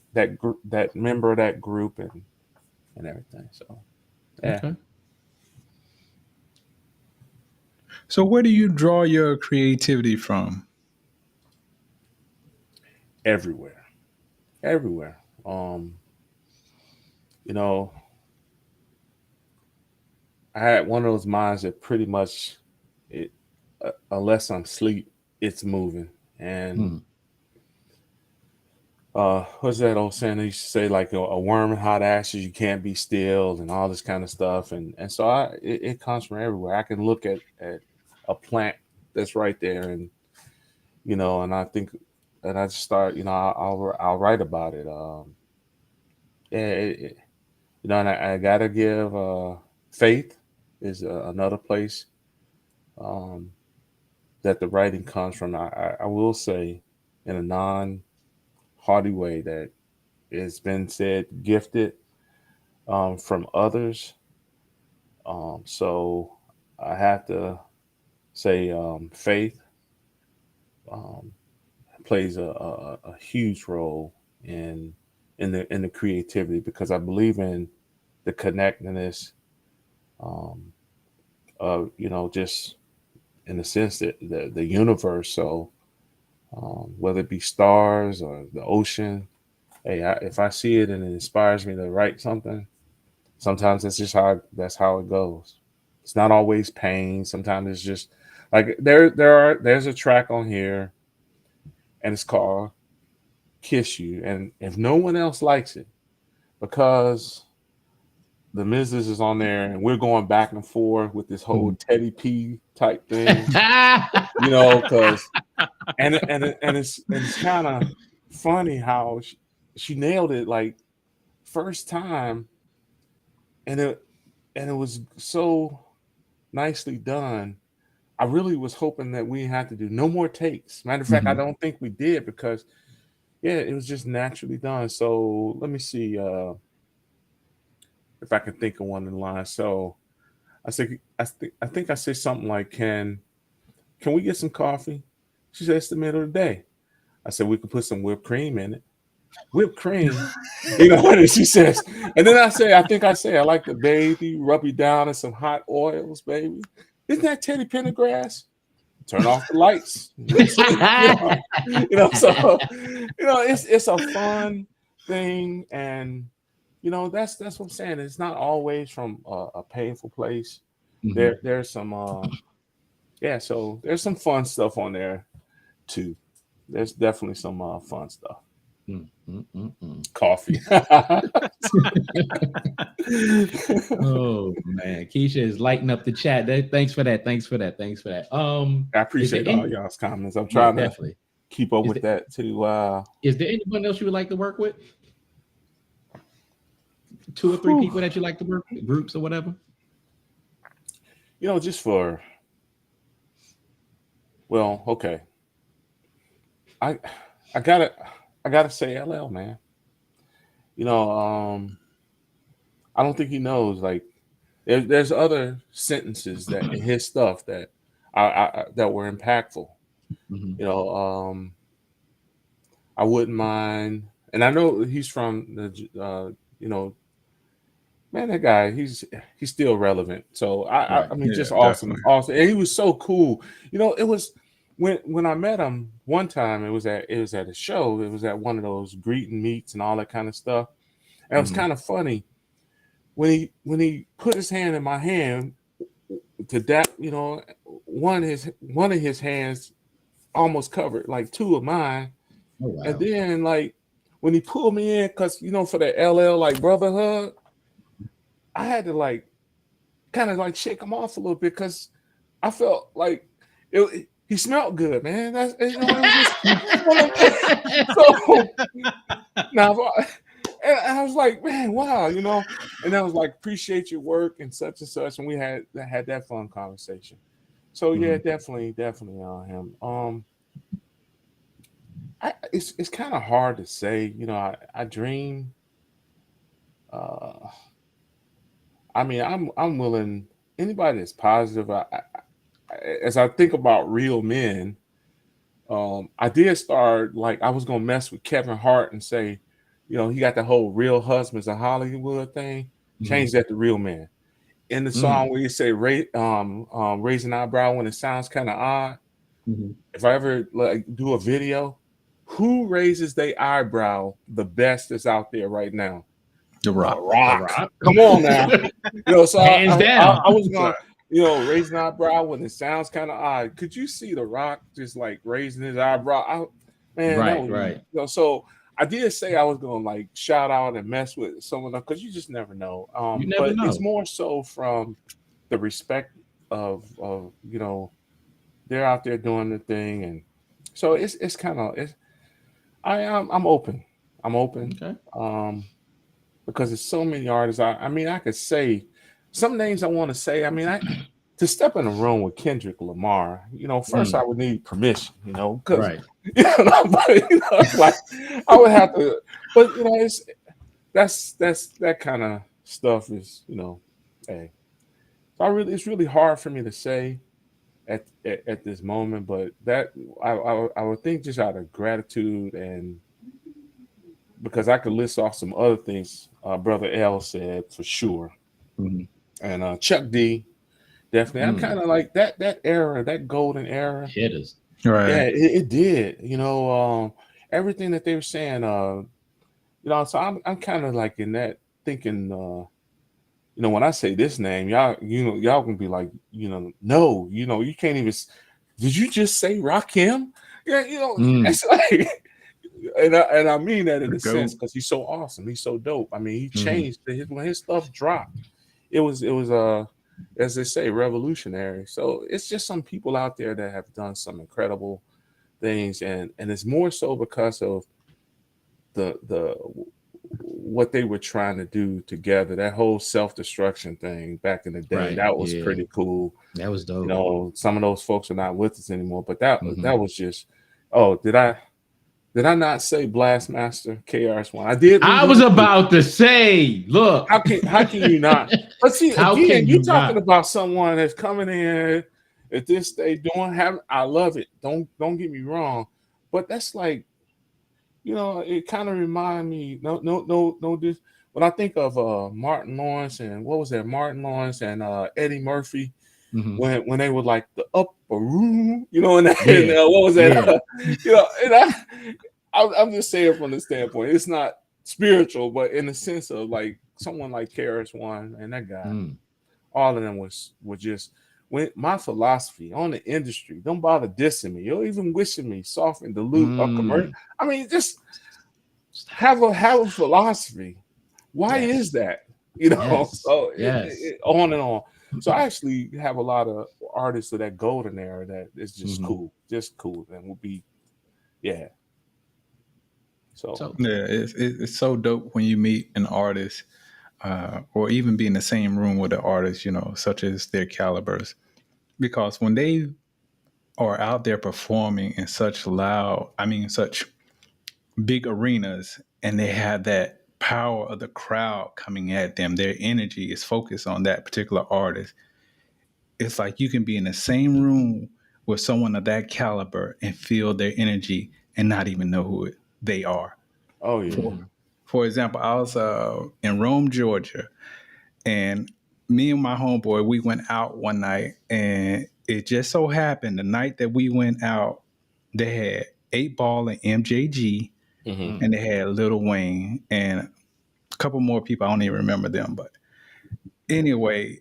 member of that group and everything. So yeah, Okay. So where do you draw your creativity from? everywhere, everywhere. Um, you know, I had one of those minds that pretty much it, unless I'm asleep, it's moving. And Mm. what's that old saying they used to say, like a worm in hot ashes, you can't be still, and all this kind of stuff. And so it comes from everywhere. I can look at a plant that's right there, and and I think, and I just start, I'll write about it. Yeah, and I gotta give faith is another place um, that the writing comes from. I will say, in a non-hearty way, that it's been said gifted from others. So I have to say faith um, plays a huge role in the creativity, because I believe in the connectedness um, of just in the sense that the universe. So whether it be stars or the ocean, hey, if I see it and it inspires me to write something, sometimes that's how it goes. It's not always pain. Sometimes it's just like there's a track on here, and it's called "Kiss You," and if no one else likes it, because the Mrs. is on there, and we're going back and forth with this whole Mm. Teddy P type thing, because and it's kind of funny how she nailed it like first time, and it was so nicely done. I really was hoping that we had to do no more takes. Matter of fact, I Mhm. don't think we did, because yeah, it was just naturally done. So let me see if I can think of one in line. So I think I said something like, "Can we get some coffee?" She said, "It's the middle of the day." I said, "We could put some whipped cream in it." Whipped cream. And she says, and then I think I say, "I like the baby, rub you down in some hot oils, baby." Isn't that Teddy Pendergrass? Turn off the lights, go to sleep. So it's a fun thing, and that's what I'm saying. It's not always from a painful place. Mhm. There's some yeah, so there's some fun stuff on there too. There's definitely some fun stuff. Mm, mm, mm, mm. Coffee. Oh man, Keisha is lighting up the chat. Thanks for that. Thanks for that. Thanks for that. I Is there appreciate all any? y'all's comments. I'm Yeah, trying to definitely. keep up Is with there that too. is there anyone else you would like to work with? Two or three Whew. people that you like to work with, groups or whatever? Just for, well, okay. I I gotta I gotta say LL, man. You know, I don't think he knows. Like, there's other sentences that in his stuff that that were impactful. Mhm. You know, I wouldn't mind, and I know he's from the man, that guy, he's still relevant. So I Right. mean, Yeah, just awesome, definitely. awesome, and he was so cool. It was when I met him one time. It was at a show. It was at one of those greeting meets and all that kind of stuff. And it was Mhm. kind of funny when he put his hand in my hand to that. One of his hands almost covered like two of mine, Oh and wow. then like when he pulled me in, because for the LL like brother hug, I had to like kind of like shake him off a little bit, because I felt like he smelled good, man. It was just one of them things. So now, and I was like, man, wow, and I was like, appreciate your work and such, and we had that fun conversation. So yeah, Mhm. definitely him. It's kind of hard to say, I dream. I mean, I'm willing, anybody that's positive. as I think about real men, I did start like I was gonna mess with Kevin Hart and say, he got the whole Real Husbands of Hollywood thing. Change that to Real Men. In the song where you say raise an eyebrow when it sounds kind of odd. If I ever do a video, who raises their eyebrow the best that's out there right now? The Rock. Rock. Come on now. So Hands down. I was going, raise an eyebrow when it sounds kind of odd. Could you see The Rock just like raising his eyebrow? Right. So I did say I was going to like shout out and mess with someone because you just never know. You never know. It's more so from the respect of they're out there doing the thing, and so it's kind of I'm open. Okay. Because there's so many artists. I mean, I could say some names I want to say. I mean, to step in a room with Kendrick Lamar, first I would need permission, because Right. like I would have to. But that's that kind of stuff is hey. So it's really hard for me to say at this moment, but that I would think just out of gratitude and because I could list off some other things Brother L said for sure. And Chuck D, definitely. I'm kind of like that era, that golden era. Hitters. Right. Yeah, it did. Everything that they were saying, so I'm kind of like in that thinking, when I say this name, y'all gonna be like, no, you can't even. Did you just say Rakim? Yeah, it's like, and I mean that in a sense because he's so awesome, he's so dope. I mean, he changed when his stuff dropped. It was as they say, revolutionary. So it's just some people out there that have done some incredible things, and it's more so because of the what they were trying to do together. That whole self-destruction thing back in the day, that was pretty cool. That was dope. Some of those folks are not with us anymore, but that was just. Oh, did I not say Blastmaster KRS-One? I did. I was about to say, look, how can you not? But see, again, you're talking about someone that's coming in at this stage I love it. Don't get me wrong, but that's like, it kind of remind me. No. This when I think of Martin Lawrence and what was that? Martin Lawrence and Eddie Murphy. When they were like the upper room, and what was that? And I'm just saying from the standpoint, it's not spiritual, but in the sense of like someone like KRS-One and that guy, all of them were just when my philosophy on the industry. Don't bother dissing me, or even wishing me soft and dilute or commercial. I mean, just have a philosophy. Why is that? So on and on. So I actually have a lot of artists of that golden era that is just cool, and will be, So yeah, it's so dope when you meet an artist, or even be in the same room with an artist, such as their calibers, because when they are out there performing in such such big arenas, and they have that power of the crowd coming at them, their energy is focused on that particular artist. It's like you can be in the same room with someone of that caliber and feel their energy and not even know who they are. Oh yeah. For example, I was in Rome, Georgia, and me and my homeboy, we went out one night, and it just so happened the night that we went out, they had 8 Ball and MJG, and they had Lil Wayne and a couple more people. I don't even remember them, but anyway,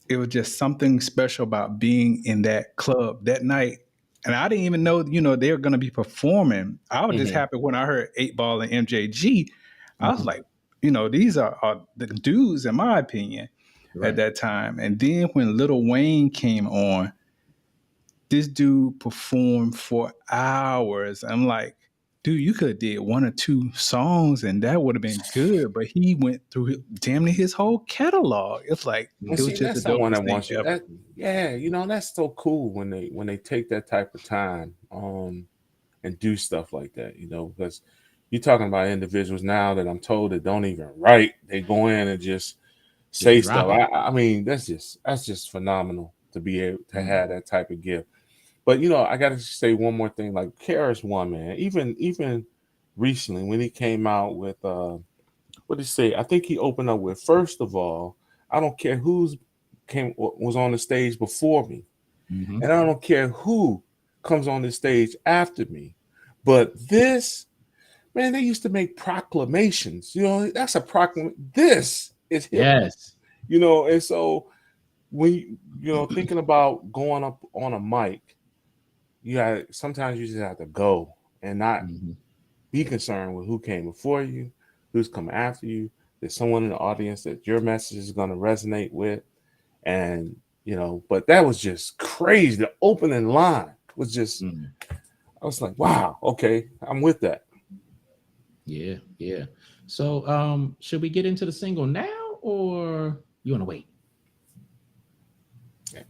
it was just something special about being in that club that night. And I didn't even know, they were going to be performing. I was just happy when I heard 8 Ball and MJG. I was like, these are the dudes, in my opinion, at that time. And then when Lil Wayne came on, this dude performed for hours. I'm like, dude, you could have did 1 or 2 songs and that would have been good. But he went through damn near his whole catalog. It's like, it was just the dopest thing ever. That's so cool when they take that type of time and do stuff like that, because you're talking about individuals now that I'm told that don't even write. They go in and just say stuff. I mean, that's just phenomenal. to be able to have that type of gift. But I got to say one more thing. Like Karis one, man. Even recently when he came out with what did he say? I think he opened up with, first of all, I don't care who's was on the stage before me, and I don't care who comes on the stage after me. But this, man, they used to make proclamations. That's a proclamation. This is hip hop. Yes. And so when thinking about going up on a mic, sometimes you just have to go and not be concerned with who came before you, who's coming after you. There's someone in the audience that your message is going to resonate with. And, but that was just crazy. The opening line was just, I was like, wow, okay, I'm with that. Yeah, yeah. So should we get into the single now, or you want to wait?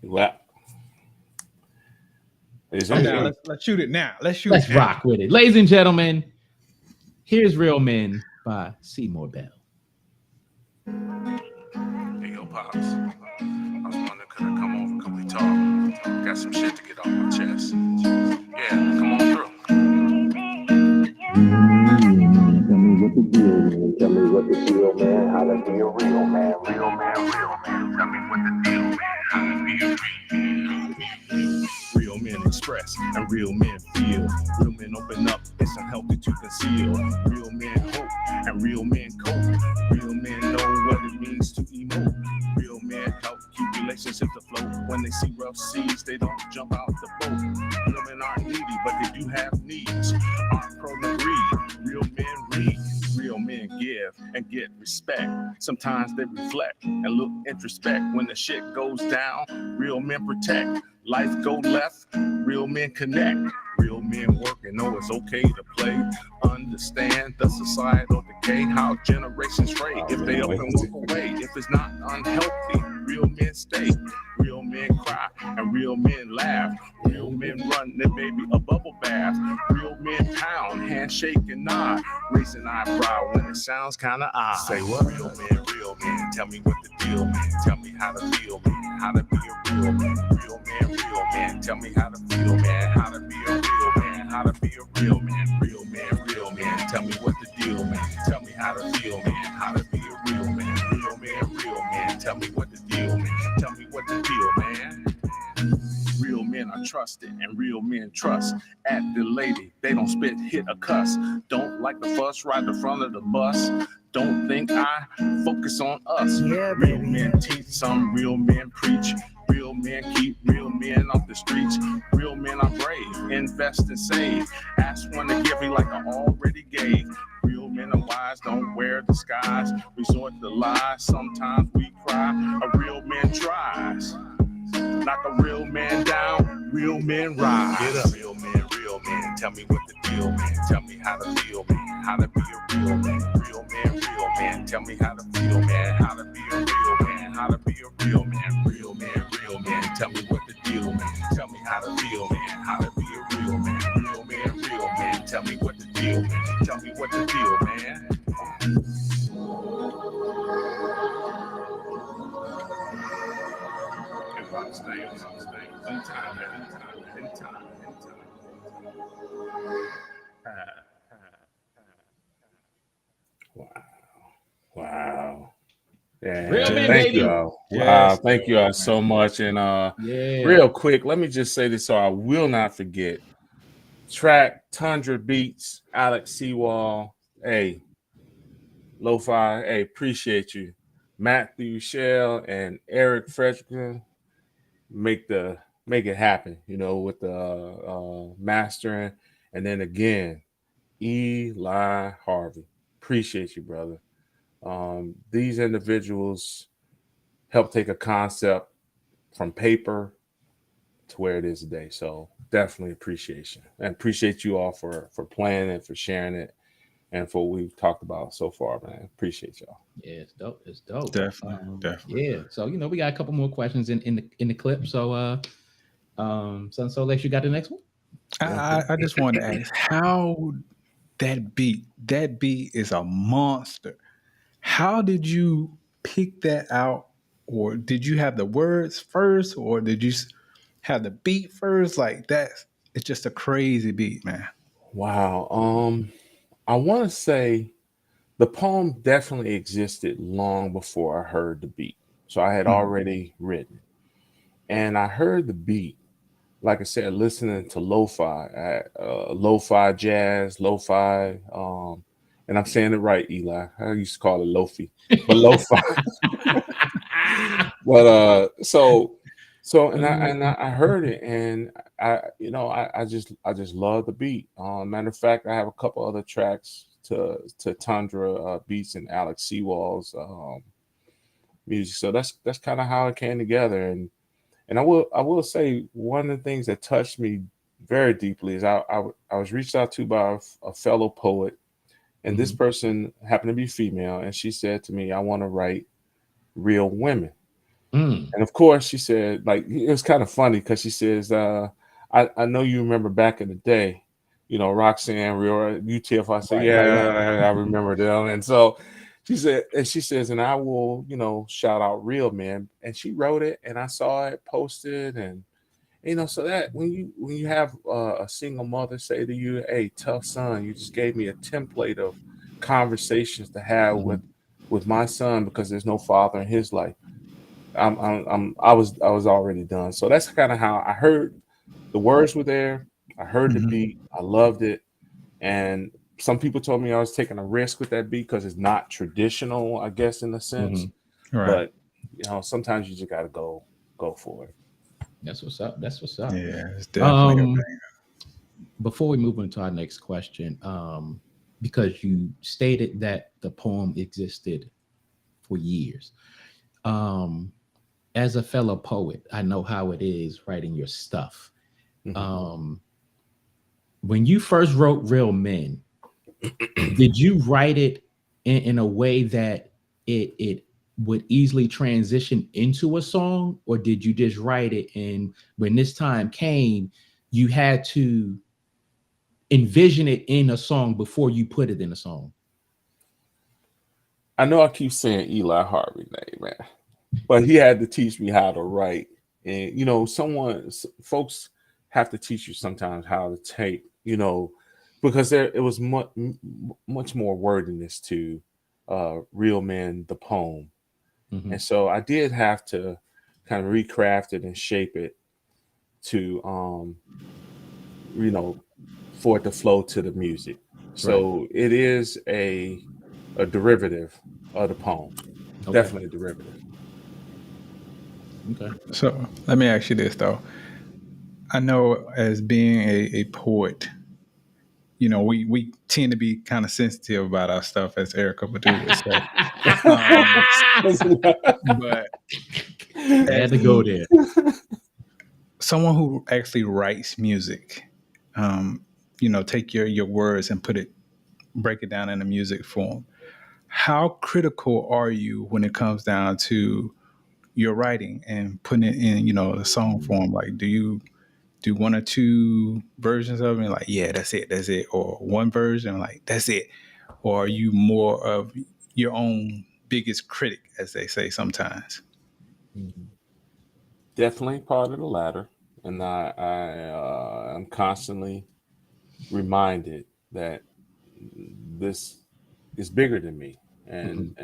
Well, let's shoot it now. Let's rock with it. Ladies and gentlemen, here's Real Men by Seeymoore Bell. Hey, yo, Pops. I was wondering, could I come over? Could we talk? Got some shit to get off my chest. Yeah, come on through. Tell me what the deal, man. Tell me what the deal, man. How to be a real man. Real man, real man. Tell me what the deal, man. How to be a real man. Real men express and real men feel. Real men open up, it's unhealthy to conceal. Real men hope and real men cope. Real men know what it means to emote. Real men help keep relationships afloat. When they see rough seas, they don't jump out the boat. Real men aren't needy, but they do have needs. Aren't prone to greed. Real men read. Real men give and get respect. Sometimes they reflect and look introspect. When the shit goes down, real men protect. Life go left, real men connect. Real men work and know it's okay to play. Understand the societal decay, how generations fray. If they up and walk away, if it's not unhealthy, real men stay. Real men cry and real men laugh. Real men run their baby a bubble bath. Real men pound, handshake and nod. Raise an eyebrow when it sounds kinda odd. Say what? Real men, tell me what the deal, man. Tell me how to feel, man. How to be a real man. Real man, tell me how to feel, man. How to be a real man. How to be a real man. Real man, tell me what the deal, man. Tell me how to feel, man. How to be a real man. Real man, tell me what the deal, man. Tell me what the deal, man. Real men are trusted and real men trust. At the lady, they don't spit, hit, or cuss. Don't like the fuss, ride the front of the bus. Don't think I focus on us. Yeah, real men teach, some real men preach. Real men keep real men off the streets. Real men are brave, invest and save. Ask one to give me like I already gave. Real men are wise, don't wear disguise. Resort to lies, sometimes we cry. A real man tries. Knock a real man down, real men rise. Get up, real man, tell me what the deal, man. Tell me how to feel, man. How to be a real man. Real man, tell me how to feel, man. How to be a real man. How to be a real man. Real man, tell me what the deal, man. Tell me how to feel, man. How to be a real man. Real man, tell me what the deal, man. Tell me what the deal, man. Wow. Yeah, thank you all. Wow, thank you all so much. And real quick, let me just say this so I will not forget. Track Tundra Beats, Alex Seawall. Hey, Lo-Fi, hey, appreciate you. Matthew Shell and Eric Frederickson make it happen, with the mastering. And then again, Eli Harvey. Appreciate you, brother. These individuals help take a concept from paper to where it is today. So definitely appreciation, and appreciate you all for playing it, for sharing it, and for what we've talked about so far, man. Appreciate y'all. Yeah, it's dope. It's dope. Definitely. Yeah. So we got a couple more questions in the clip. So so Lex, you got the next one? I just wanted to ask how that beat is a monster. How did you pick that out? or did you have the words first, or did you have the beat first? Like that, it's just a crazy beat, man. Wow. I want to say the poem definitely existed long before I heard the beat. So I had already written it. And I heard the beat, like I said, listening to lo-fi jazz, lo-fi, and I'm saying it right, Eli. I used to call it lofi, but lo-fi. But I heard it, and I just love the beat. Matter of fact, I have a couple other tracks to Tundra beats and Alex Sewell's music. So that's kind of how it came together. And I will say one of the things that touched me very deeply is I was reached out to by a fellow poet, and this person happened to be female, and she said to me, "I want to write real women." And of course, she said, like, it was kind of funny because she says, I know you remember back in the day, Roxanne, Real UTF. I said, I remember them. And so she says, and I will, shout out Real Men. And she wrote it, and I saw it posted. And, so that when you have a single mother say to you, "Hey, tough son, you just gave me a template of conversations to have with my son because there's no father in his life." I was already done. So that's kind of how I heard the words were there. I heard the beat. I loved it. And some people told me I was taking a risk with that beat because it's not traditional, I guess, in a sense. Right. But sometimes you just gotta go for it. That's what's up. That's what's up. Yeah, it's definitely a banger. Before we move on to our next question, because you stated that the poem existed for years. As a fellow poet, I know how it is writing your stuff. When you first wrote Real Men, did you write it in a way that it would easily transition into a song, or did you just write it and when this time came, you had to envision it in a song before you put it in a song? I know I keep saying Eli Harvey name, man, but he had to teach me how to write. And folks have to teach you sometimes how to take, because it was much more wordiness to Real Men, the poem. And so I did have to kind of recraft it and shape it to for it to flow to the music. So it is a derivative of the poem. Definitely a derivative. Okay. So let me ask you this though. I know as being a poet, we tend to be kind of sensitive about our stuff, as Erica would do. So, but I had to go there. Someone who actually writes music, take your words and break it down in a music form. How critical are you when it comes down to your writing and putting it in, the song form? Like, do you do one or two versions of it, like, yeah, that's it, or one version, like, that's it, or are you more of your own biggest critic, as they say sometimes? Definitely part of the latter, and I am constantly reminded that this is bigger than me, and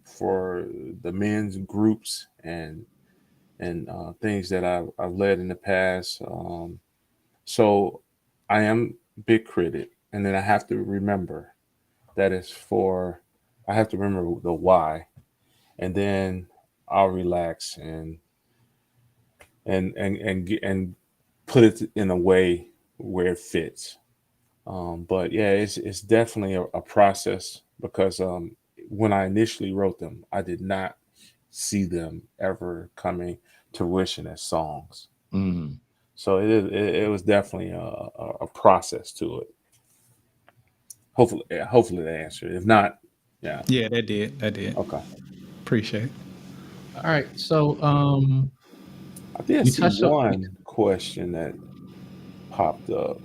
for the men's groups and things that I've led in the past. So I am big critic, and then I have to remember that I have to remember the why, and then I'll relax and put it in a way where it fits. But yeah, it's definitely a process because when I initially wrote them, I did not see them ever coming to fruition as songs. So it was definitely a process to it. Hopefully that answered it. If not, yeah. Yeah, that did. Okay. Appreciate it. All right. So I did you see touched on one question that popped up.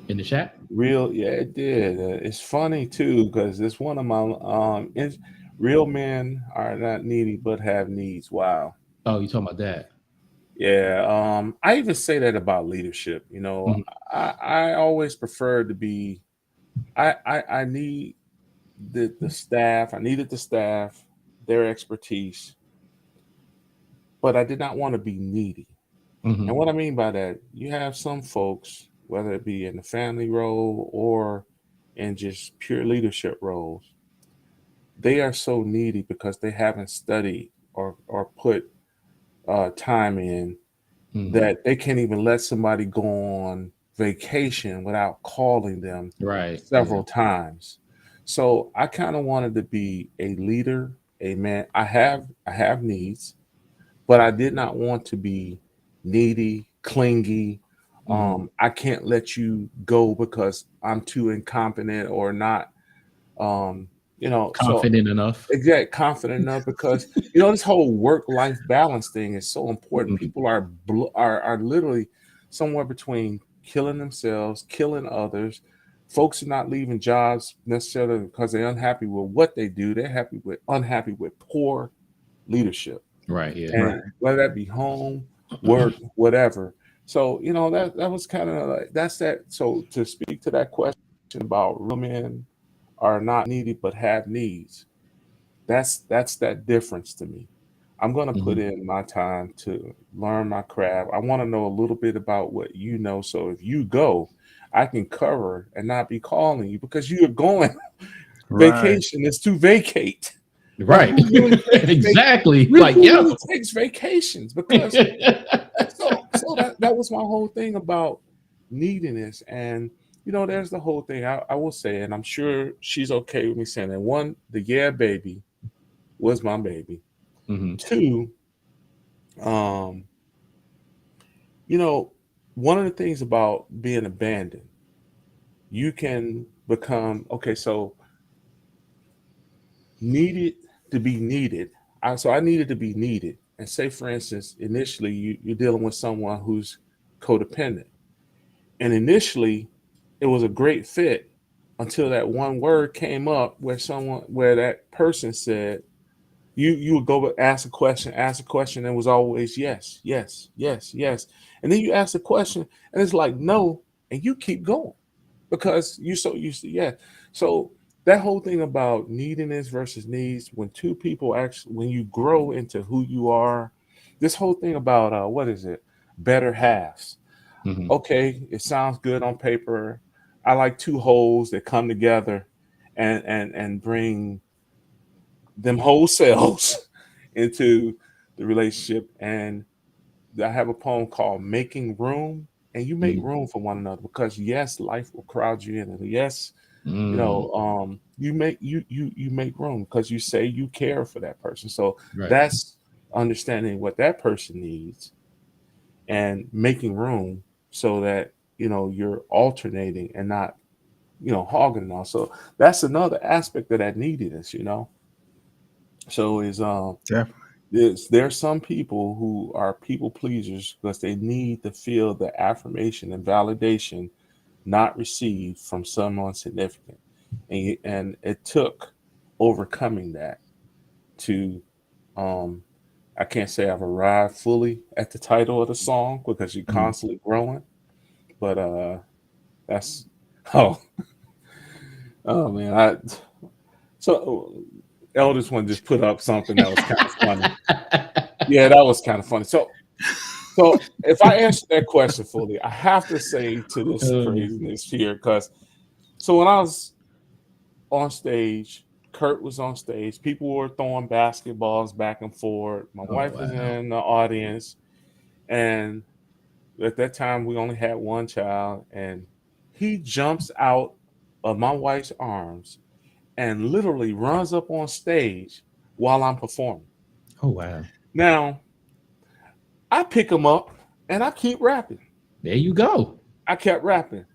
in the chat. Yeah, it did. It's funny too because it's one of my Real men are not needy but have needs. Wow. Oh, you talking about that? Yeah. I even say that about leadership. You know, Mhm. I always prefer to be. I need the staff. I needed the staff, their expertise, but I did not want to be needy. And Mhm. what I mean by that, you have some folks, whether it be in the family role or in just pure leadership roles, they are so needy because they haven't studied or put time in Mhm. that they can't even let somebody go on vacation without calling them Right. Yeah. several times. So I kind of wanted to be a leader, a man. I have needs, but I did not want to be needy, clingy. Mhm. I can't let you go because I'm too incompetent or not. Um, so Confident enough. exact confident enough because this whole work-life balance thing is so important. Mhm. People are literally somewhere between killing themselves, killing others. Folks are not leaving jobs necessarily because they're unhappy with what they do. They're unhappy with poor leadership, Right. Yeah. and whether that be home, work, whatever. So that was kind of like that's that. So to speak to that question about real men are not needy but have needs, that's that difference to me. I'm going to put Mhm. in my time to learn my craft. I want to know a little bit about what you know. So if you go, I can cover and not be calling you because you're going Right. vacation is to vacate. Like Right. who really takes Exactly. Like, who yo. really takes vacations? Because so that was my whole thing about neediness. And there's the whole thing. I will say, and I'm sure she's okay with me saying that. One, the yeah baby was my baby. Mhm. Two, um, one of the things about being abandoned, you can become okay. So needed to be needed. So I needed to be needed. And say, for instance, initially you're dealing with someone who's codependent, and initially it was a great fit until that one word came up where that person said you would go ask a question, and it was always yes, yes, yes, yes. And then you ask a question and it's like no, and you keep going because you're so used to yes. So that whole thing about neediness versus needs, when two people actually when you grow into who you are, this whole thing about what is it? Better halves. Mhm. Okay, it sounds good on paper. I like two wholes that come together and bring them whole selves into the relationship. And I have a poem called Making Room. And you make Mhm. room for one another because yes, life will crowd you in. And yes, Mm. you make room because you say you care for that person. So Right. that's understanding what that person needs and making room so that you're alternating and not hogging it all. So that's another aspect of that neediness. So Definitely. there's some people who are people pleasers because they need to feel the affirmation and validation not received from someone significant, and it took overcoming that to um I can't say I've arrived fully at the title of the song because you're Mhm. constantly growing, but that's oh oh man I so eldest one just put up something that was kind of funny. Yeah, that was kind of funny. So if I answer that question fully, I have to say to this Um, craziness here, because so when I was on stage, Kurt was on stage, people were throwing basketballs back and forth. My oh wife was wow. in the audience, and at that time we only had one child, and he jumps out of my wife's arms and literally runs up on stage while I'm performing. Oh wow. Now, I pick him up and I keep rapping. There you go. I kept rapping.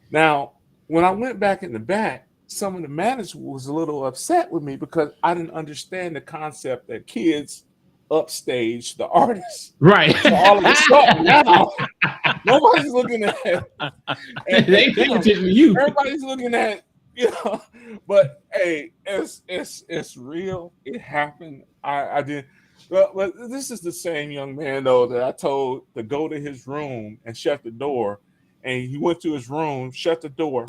Now, when I went back in the back, some of the managers was a little upset with me because I didn't understand the concept that kids upstage the artists. Right. So all of a sudden now nobody's looking at They pay attention to you. everybody's looking at you know, but hey, it's real. It happened. I did. Well, but this is the same young man though that I told to go to his room and shut the door, and he went to his room, shut the door.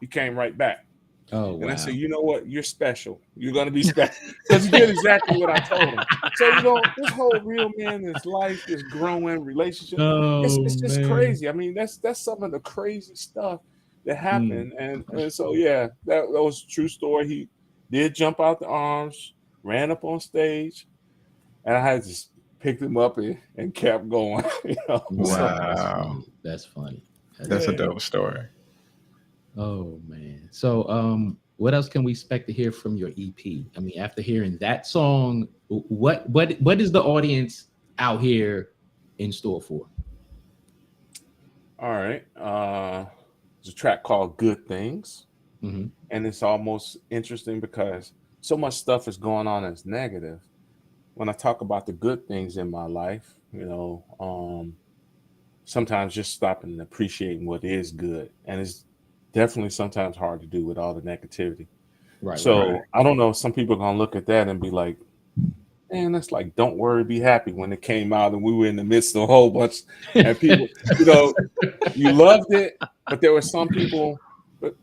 He came right back. Oh And I wow. said, you know what? You're special. You're going to be special. Because he did exactly what I told him. So, you know, this whole real man, this life, this growing relationship, Oh it's just man. crazy. I mean, that's some of the crazy stuff that Mm. happened. And so, yeah, that was a true story. He did jump out the arms, ran up on stage, and I had to just picked him up and kept going. You know? So, Wow, that's Wow. funny. That's funny. That's That's a yeah. funny. dope story. Oh man. So what else can we expect to hear from your EP? I mean, after hearing that song, what is the audience out here in store for? All right. There's a track called Good Things. Hmm. And it's almost interesting because so much stuff is going on that's negative. When I talk about the good things in my life, sometimes just stopping and appreciating what is good. And it's definitely sometimes hard to do with all the negativity. Right, right, right. Right. So I don't know, some people are going to look at that and be like, man, that's like don't worry, be happy when it came out and we were in the midst of a whole bunch and people, you know, you loved it, but there were some people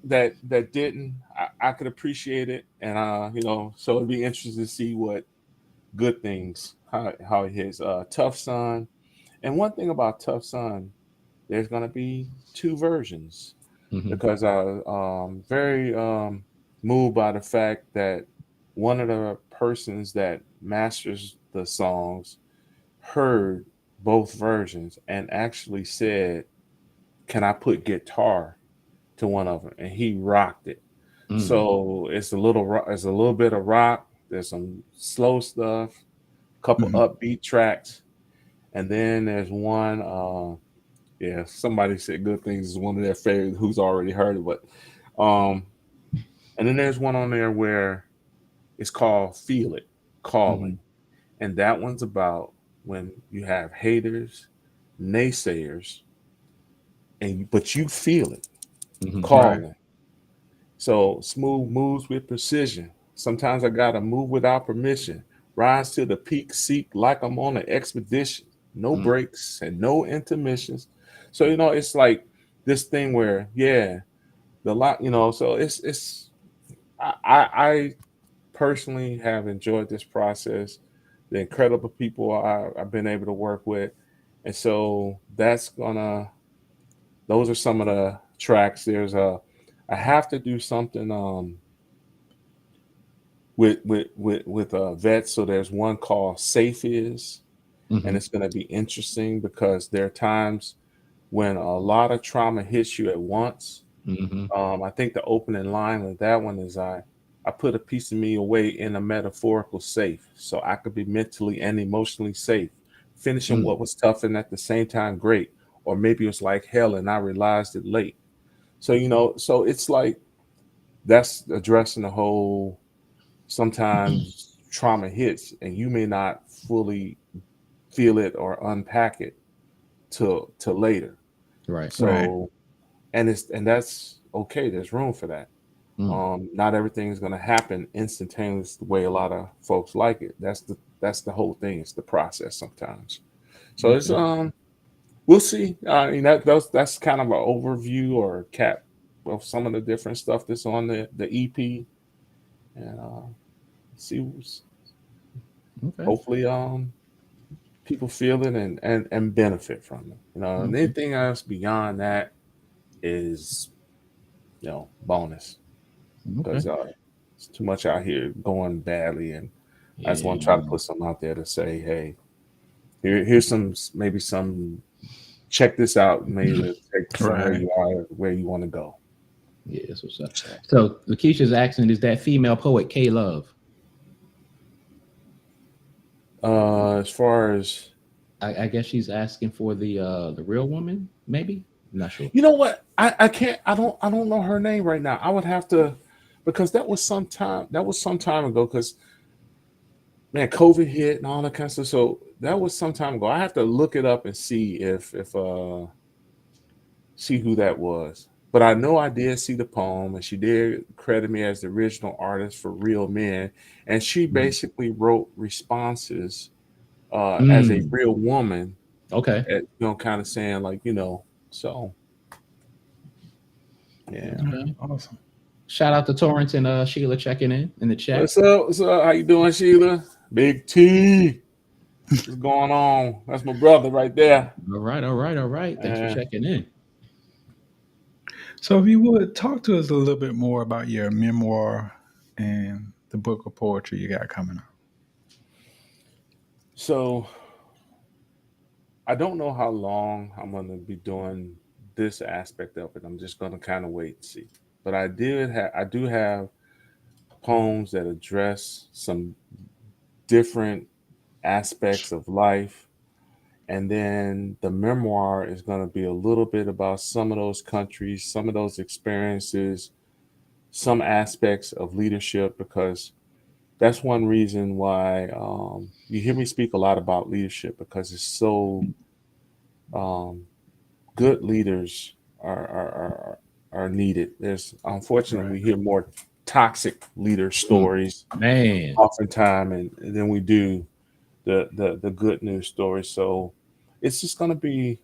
that didn't. I could appreciate it, and so it'd be interesting to see what good things how it hits. Tough Son, and one thing about Tough Son, there's gonna be two versions Hmm. because I very moved by the fact that one of the persons that masters the songs heard both versions and actually said, "Can I put guitar to one of them?" And he rocked it. Mm. So it's a little bit of rock. There's some slow stuff, couple Mhm. upbeat tracks, and then there's one. Yeah, somebody said "Good Things" is one of their favorites. Who's already heard it, but um, and then there's one on there where it's called "Feel It," Hmm. calling, and that one's about when you have haters, naysayers, but you feel it Hmm. Right. calling. So smooth moves with precision. Sometimes I gotta move without permission. Rise to the peak, seek like I'm on an expedition. No Mm. breaks and no intermissions. So it's like this thing where the lot. So it's I personally have enjoyed this process. The incredible people I've been able to work with, and so those are some of the tracks. I have to do something with vets. So there's one called Safe Is, and Hmm. it's going to be interesting because there are times when a lot of trauma hits you at once. Hmm. I think the opening line of that one is I put a piece of me away in a metaphorical safe so I could be mentally and emotionally safe, finishing Mm. what was tough and at the same time great. Or maybe it was like hell and I realized it late. So so it's like that's addressing the whole sometimes trauma hits and you may not fully feel it or unpack it till later. Right. Right. So and that's okay. There's room for that. Mm. Not everything is going to happen instantaneous the way a lot of folks like it. That's the whole thing. It's the process sometimes. So it's Okay. we'll see. I mean that's kind of an overview or cap of some of the different stuff that's on the EP, and see Okay. hopefully people feel it and benefit from it. And Okay. anything else beyond that is bonus Okay. because it's too much out here going badly, and I just Yeah. want to try to put something out there to say, hey, here's some maybe some check this out, maybe to take from where Right. you are where you want to go. Yeah, that's what's up. So, So Lakeisha's asking, is that female poet K Love? as far as I guess she's asking for the real woman, maybe. I'm not sure. you know what, I can't I don't know her name right now. I would have to because that was some time ago because man, COVID hit and all that kind of stuff. So that was some time ago. I have to look it up and see if see who that was. But I know I did see the poem, and she did credit me as the original artist for Real Men. And she basically wrote responses as a real woman, Okay. at, kind of saying like, so yeah. Okay. Awesome. Shout out to Torrance and Sheila checking in the chat. What's up? What's up? How you doing, Sheila? Big T. What's going on? That's my brother right there. All right. Thanks for checking in. So if you would talk to us a little bit more about your memoir and the book of poetry you got coming up. So I don't know how long I'm going to be doing this aspect of it. I'm just going to kind of wait and see. But I do have poems that address some different aspects of life. And then the memoir is going to be a little bit about some of those countries, some of those experiences, some aspects of leadership, because that's one reason why you hear me speak a lot about leadership, because it's so good leaders are needed. There's unfortunately we hear more toxic leader stories, man, oftentimes, and then we do the good news stories. So it's just going to be,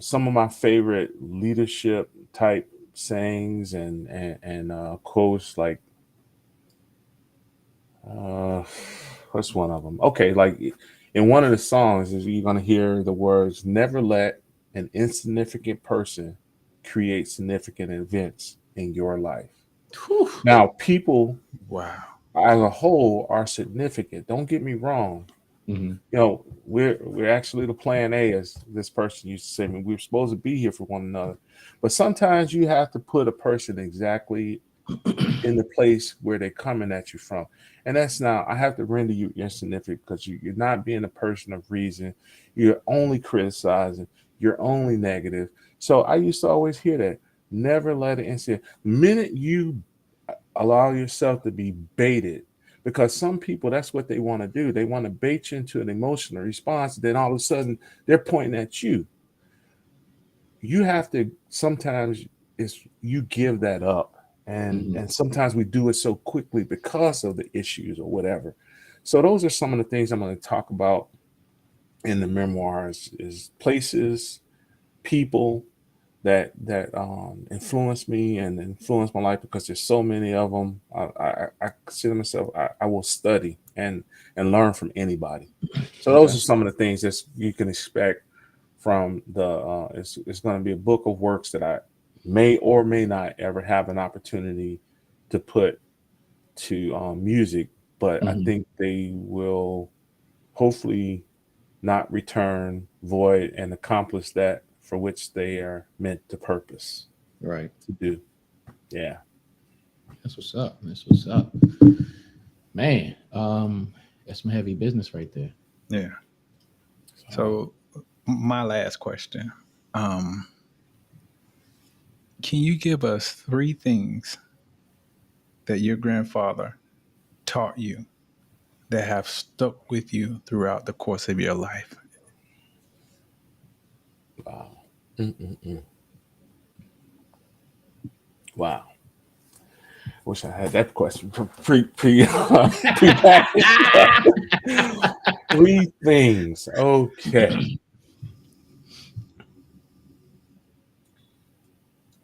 some of my favorite leadership type sayings and quotes, like what's one of them? Okay, like in one of the songs is you're going to hear the words, "Never let an insignificant person create significant events in your life." Whew. Now, people, Wow. as a whole, are significant. Don't get me wrong. We're actually the plan A, as this person used to say. I mean, we're supposed to be here for one another, but sometimes you have to put a person exactly in the place where they're coming at you from. And that's now, I have to render you insignificant, because you're not being a person of reason. You're only criticizing. You're only negative. So I used to always hear that. Never let it incident. The minute you allow yourself to be baited, because some people, that's what they want to do. They want to bait you into an emotional response. Then all of a sudden they're pointing at you. You have to, sometimes you give that up. And sometimes we do it so quickly because of the issues or whatever. So those are some of the things I'm going to talk about in the memoirs, is places, people that influence me and influence my life, because there's so many of them. I consider myself, I will study and learn from anybody. So those are some of the things that you can expect from the it's going to be a book of works that I may or may not ever have an opportunity to put to music, but I think they will hopefully not return void and accomplish that for which they are meant to purpose. Right. To do. Yeah. That's what's up. Man, that's some heavy business right there. Yeah. So my last question. Can you give us 3 things that your grandfather taught you that have stuck with you throughout the course of your life? Wow. Wow. Wish I had that question pre-packaged. 3 things. Okay.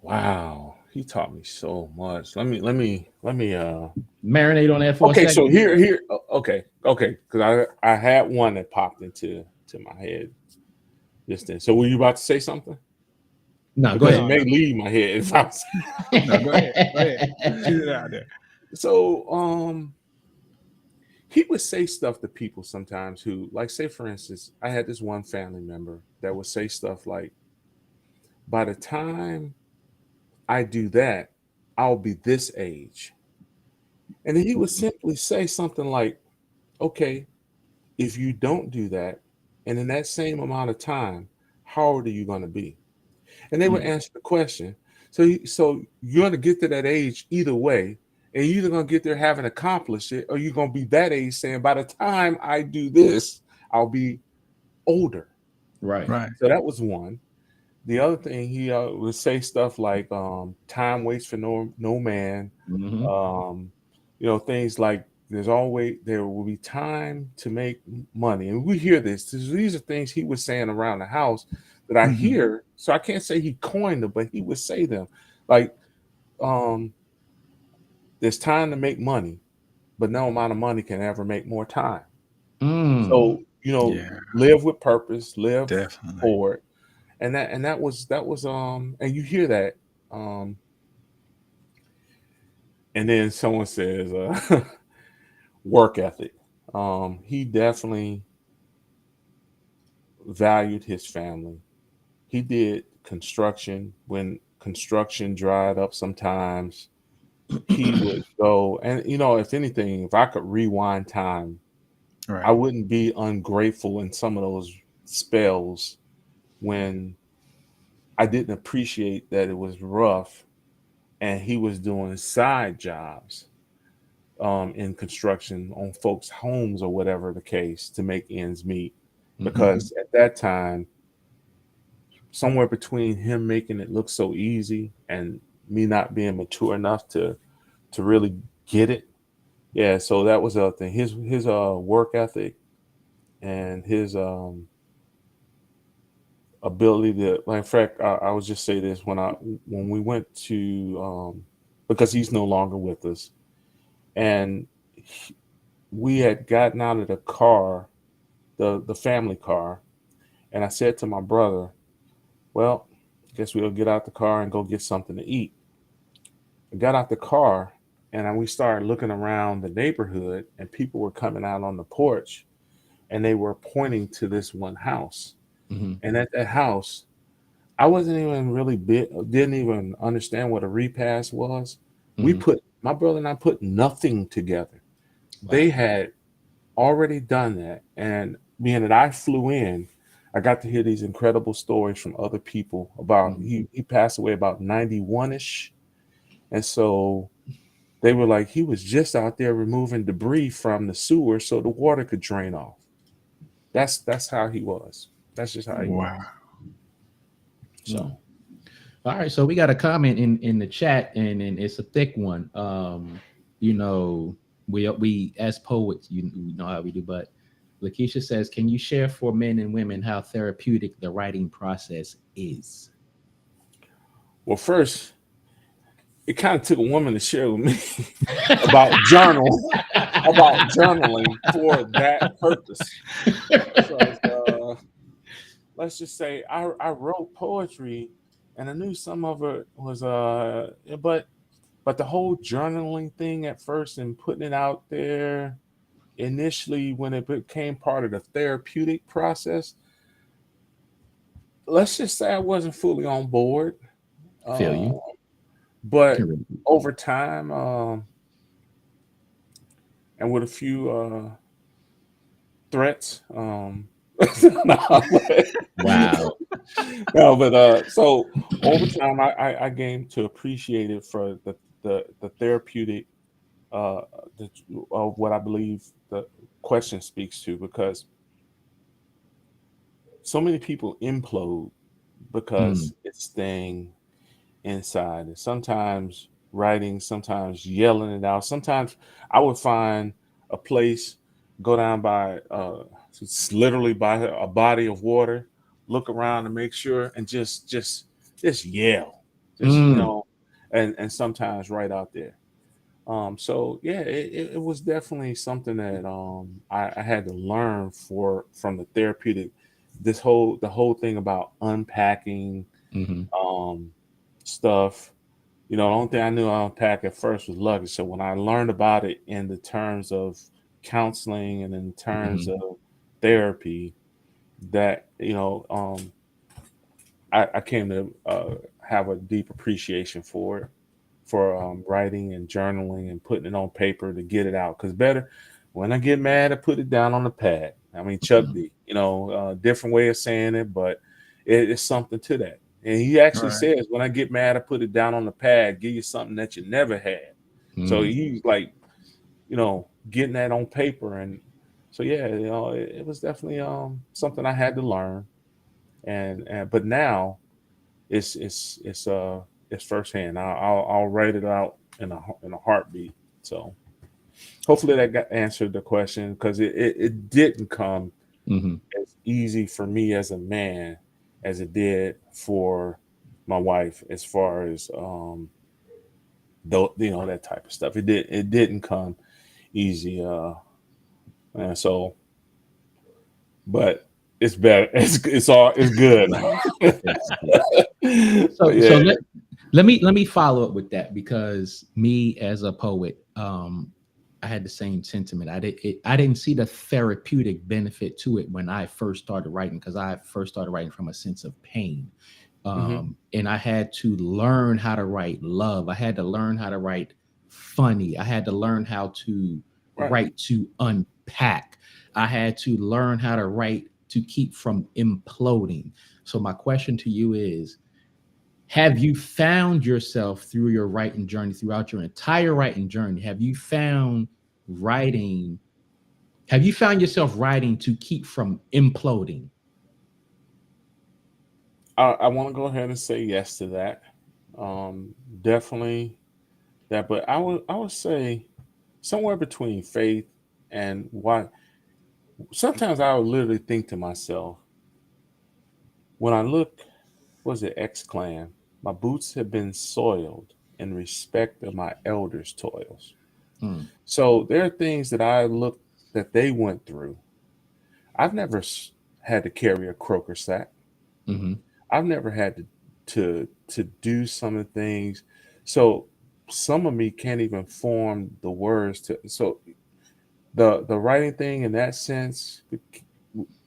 Wow. He taught me so much. Let me marinate on that for a second. So here. Okay. Because I had one that popped into my head just then. So were you about to say something? No, go ahead. It may leave my head if I was. No, go ahead. Shoot it out there. So he would say stuff to people sometimes who, like, say for instance, I had this one family member that would say stuff like, by the time I do that, I'll be this age. And then he would simply say something like, okay, if you don't do that, and in that same amount of time, how old are you going to be? And they would answer the question. So you're going to get to that age either way, and you're either going to get there having accomplished it, or you're going to be that age saying, by the time I do this, I'll be older. Right. So that was one. the other thing he would say stuff like time waits for no man. Mhm. um, things like there will be time to make money, and we hear this. These are things he was saying around the house that I Mhm. hear. So I can't say he coined them, but he would say them like, um, "There's time to make money, but no amount of money can ever make more time." Mm. So Yeah, live with purpose, live definitely. forward, and that was and you hear that. Um, and then someone says work ethic. He definitely valued his family. He did construction when construction dried up sometimes. He would go, and if anything, if I could rewind time, I Right. wouldn't be ungrateful in some of those spells when I didn't appreciate that it was rough and he was doing side jobs in construction on folks' homes or whatever the case to make ends meet. Mhm. Because at that time, somewhere between him making it look so easy and me not being mature enough to really get it. Yeah, so that was a thing. His work ethic and his ability to, like, in fact, I would just say this when we went to because he's no longer with us, and we had gotten out of the car, the family car, and I said to my brother, "Well, guess we'll get out the car and go get something to eat." I got out the car and we started looking around the neighborhood, and people were coming out on the porch and they were pointing to this one house. Mhm. And at that house, I wasn't even really didn't even understand what a repast was. Mhm. My brother and I put nothing together. They Wow. had already done that. And being that I flew in, I got to hear these incredible stories from other people about Mhm. he passed away about 91ish. And so they were like, he was just out there removing debris from the sewer so the water could drain off. That's how he was. That's just how he was. Wow. Mm. So All right, so we got a comment in the chat, and it's a thick one. You know, we as poets, you know how we do, but Lakeisha says, "Can you share for men and women how therapeutic the writing process is?" well, first, it kind of took a woman to share with me about journaling for that purpose. Because let's just say I wrote poetry and I knew some of it was but the whole journaling thing at first and putting it out there initially when it became part of the therapeutic process, let's just say I wasn't fully on board. Feel Uh, you. but Can relate. over time, and with a few threats, no, Wow. no, but so over time, I came to appreciate it for the therapeutic uh, the, of what I believe the question speaks to, because so many people implode Mm. because it's staying inside. And sometimes writing, sometimes yelling it out. Sometimes I would find a place, go down by, it's literally by a body of water, look around to make sure, and just yell, just Mm. and sometimes right out there. So yeah, it was definitely something that I had to learn from the therapeutic. The whole thing about unpacking Mhm. um, stuff. The only thing I knew how to unpack at first was luggage. So when I learned about it in the terms of counseling and in terms Mhm. of therapy, that I came to have a deep appreciation for it, for writing and journaling and putting it on paper to get it out. Because better when I get mad, I put it down on the pad. I mean, Chuck Mhm. D, different way of saying it, but it's something to that. And he actually Right. says, when I get mad, I put it down on the pad, give you something that you never had. So Mm. he's like, getting that on paper. And so, yeah, it was definitely something I had to learn. And but now it's firsthand. I'll write it out in a heartbeat. So hopefully that answered the question, because it didn't come Mm-hmm. as easy for me as a man as it did for my wife, as far as though, that type of stuff. It didn't come easy. And so, but it's better. It's good. So But so yeah. let me follow up with that, because me as a poet, I had the same sentiment. I didn't see the therapeutic benefit to it when I first started writing, because I first started writing from a sense of pain. Hmm. And I had to learn how to write love. I had to learn how to write funny. I had to learn how to Right. write to unpack. I had to learn how to write to keep from imploding. So my question to you is, have you found yourself through your writing journey, throughout your entire writing journey, writing, have you found yourself writing to keep from imploding? I want to go ahead and say yes to that. Definitely that, but I would say somewhere between faith and why. Sometimes I would literally think to myself, when I look, was it X Clan? My boots have been soiled in respect of my elders' toils. Mm, So there are things that I look that they went through. I've never had to carry a croaker sack. mhm. I've never had to do some of the things. So some of me can't even form the words to. So the writing thing in that sense,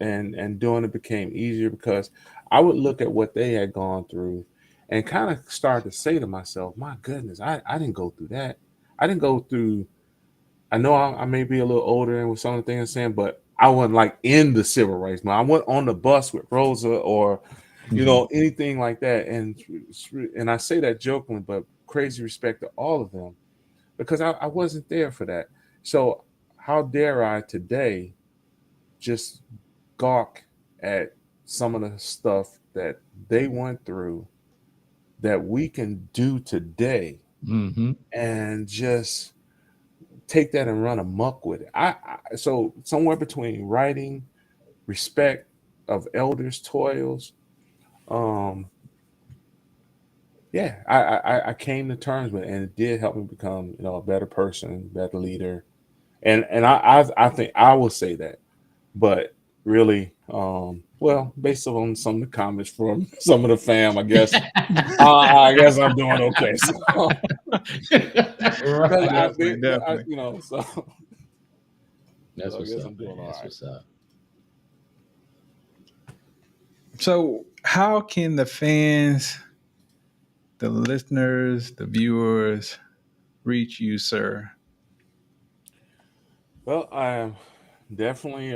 and doing it became easier, because I would look at what they had gone through and kind of start to say to myself, my goodness, I didn't go through that. I didn't go through. I know I may be a little older and with some of the things I'm saying, but I wasn't like in the civil rights. I went on the bus with Rosa, or Mhm. anything like that. And I say that jokingly, but crazy respect to all of them, because I wasn't there for that. So how dare I today just gawk at some of the stuff that they went through that we can do today, Mhm. and just take that and run amok with it. So somewhere between writing, respect of elders' toils, um, yeah, I came to terms with it, and it did help me become, a better person, better leader, and I think I will say that. But really, well, based on some of the comments from some of the fam, I guess I'm doing okay. So, because Right. I did, Definitely, definitely. so, That's I what's guess up, I'm doing man. all That's right. what's up. So, how can the fans, the listeners, the viewers reach you, sir? Well, I am definitely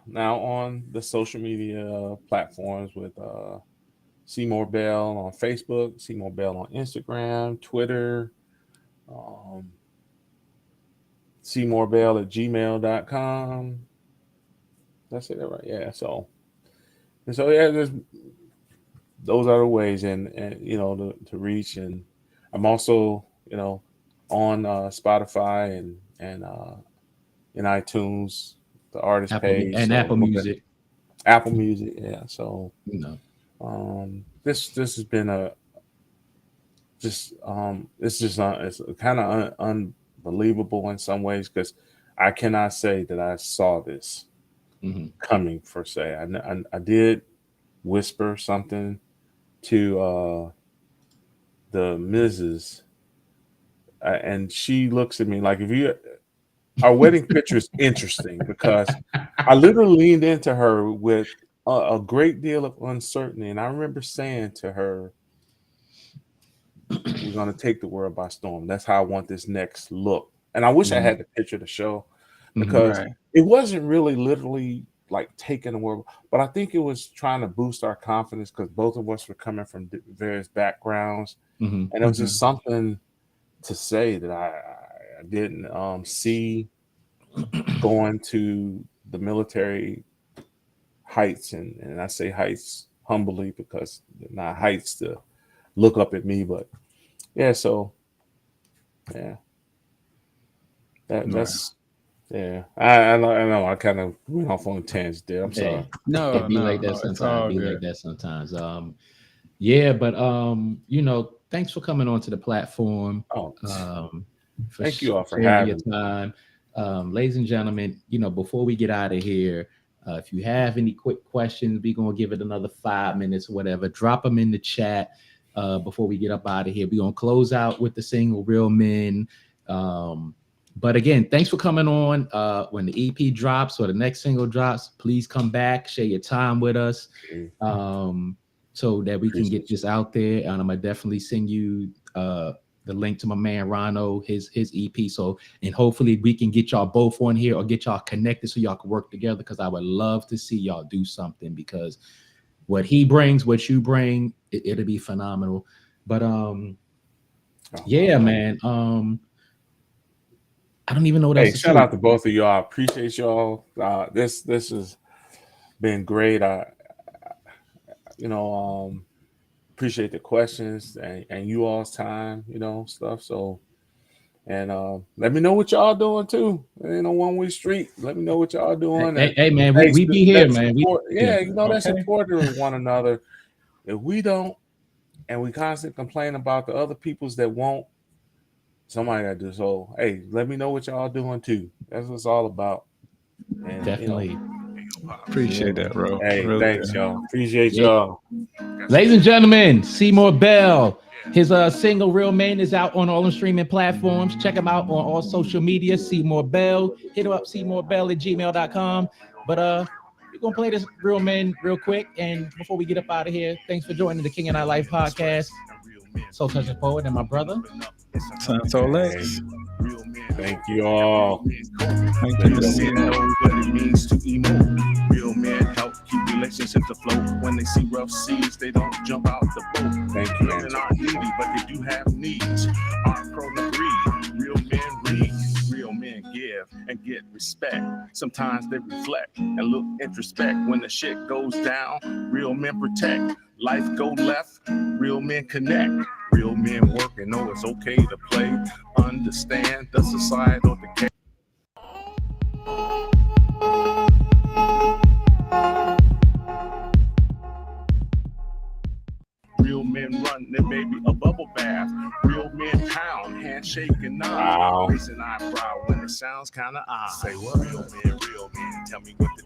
now on the social media platforms with Seeymoore Bell on Facebook, Seeymoore Bell on Instagram, Twitter, um, Seeymoore Bell at gmail.com. Did I say that right? Yeah. So yeah, those are the ways, and to reach. And I'm also on Spotify and in iTunes, the artist page. So Apple look at Music, Apple Music. Yeah. So you know. this has been a just it's just it's kind of unbelievable in some ways, because I cannot say that I saw this Mhm. coming, per se. I did whisper something to the Mrs. And she looks at me like, if you our wedding picture is interesting, because I literally leaned into her with a great deal of uncertainty, and I remember saying to her, we're going to take the world by storm. That's how I want this next look. And I wish I Mhm. had the picture to show, Mhm. because Right. it wasn't really literally like taking the world, but I think it was trying to boost our confidence, because both of us were coming from various backgrounds. Mhm. And it was just Hmm. something to say that I didn't see going to the military heights. And I say heights humbly because they're not heights to look up at me. But yeah, so yeah, that's yeah. I know I kind of went off on a tangent there. I'm sorry. No, It be no, like that no, it's sometimes. all Be good. like that sometimes. Yeah, but you know, thanks for coming onto the platform. Oh, For thank you all for sharing your having me. time. Ladies and gentlemen, you know, before we get out of here, if you have any quick questions, we're gonna give it another 5 minutes or whatever. Drop them in the chat before we get up out of here. We're gonna close out with the single Real Men. But again, thanks for coming on. When the EP drops or the next single drops, please come back, share your time with us. So that we can get this out there. And I'm gonna definitely send you the link to my man Rano, his EP. So, and hopefully we can get y'all both on here or get y'all connected so y'all can work together, because I would love to see y'all do something, because what he brings, what you bring, it'll be phenomenal. But yeah, man. I don't even know what else to shout say. out to both of y'all. I appreciate y'all. This has been great. Appreciate the questions and you all's time, stuff. So, and let me know what y'all doing too. Ain't no one-way street. Let me know what y'all doing. Hey man, we be here, man. That's supportive of one another. If we don't, and we constantly complain about the other peoples that won't, somebody got to do so. Hey, let me know what y'all doing too. That's what it's all about. And, definitely. Appreciate that, bro. Hey, really thanks, good. y'all. Appreciate y'all. Ladies and gentlemen, Seeymoore Bell. His single Real Men is out on all the streaming platforms. Check him out on all social media. Seeymoore Bell. Hit him up, SeeymoreBell@gmail.com. But we're gonna play this Real Men real quick. And before we get up out of here, thanks for joining the King and I Life podcast. Soul Touching Poet and my brother. So Lex. Thank you all. Thank you, Mr. Know what it means to emote. Real men help keep relationships afloat. When they see rough seas, they don't jump out the boat. Thank you. Women aren't needy, but they do have needs. Aren't prone to greed. Real men read. Real men give and get respect. Sometimes they reflect and look introspect. When the shit goes down, real men protect. Life go left, real men connect. Real men work and know it's okay to play. Understand the societal decay. Real men run their baby a bubble bath. Real men pound, handshake and nod. Wow. Raise an eyebrow when it sounds kinda odd. Say what? Real men, tell me what the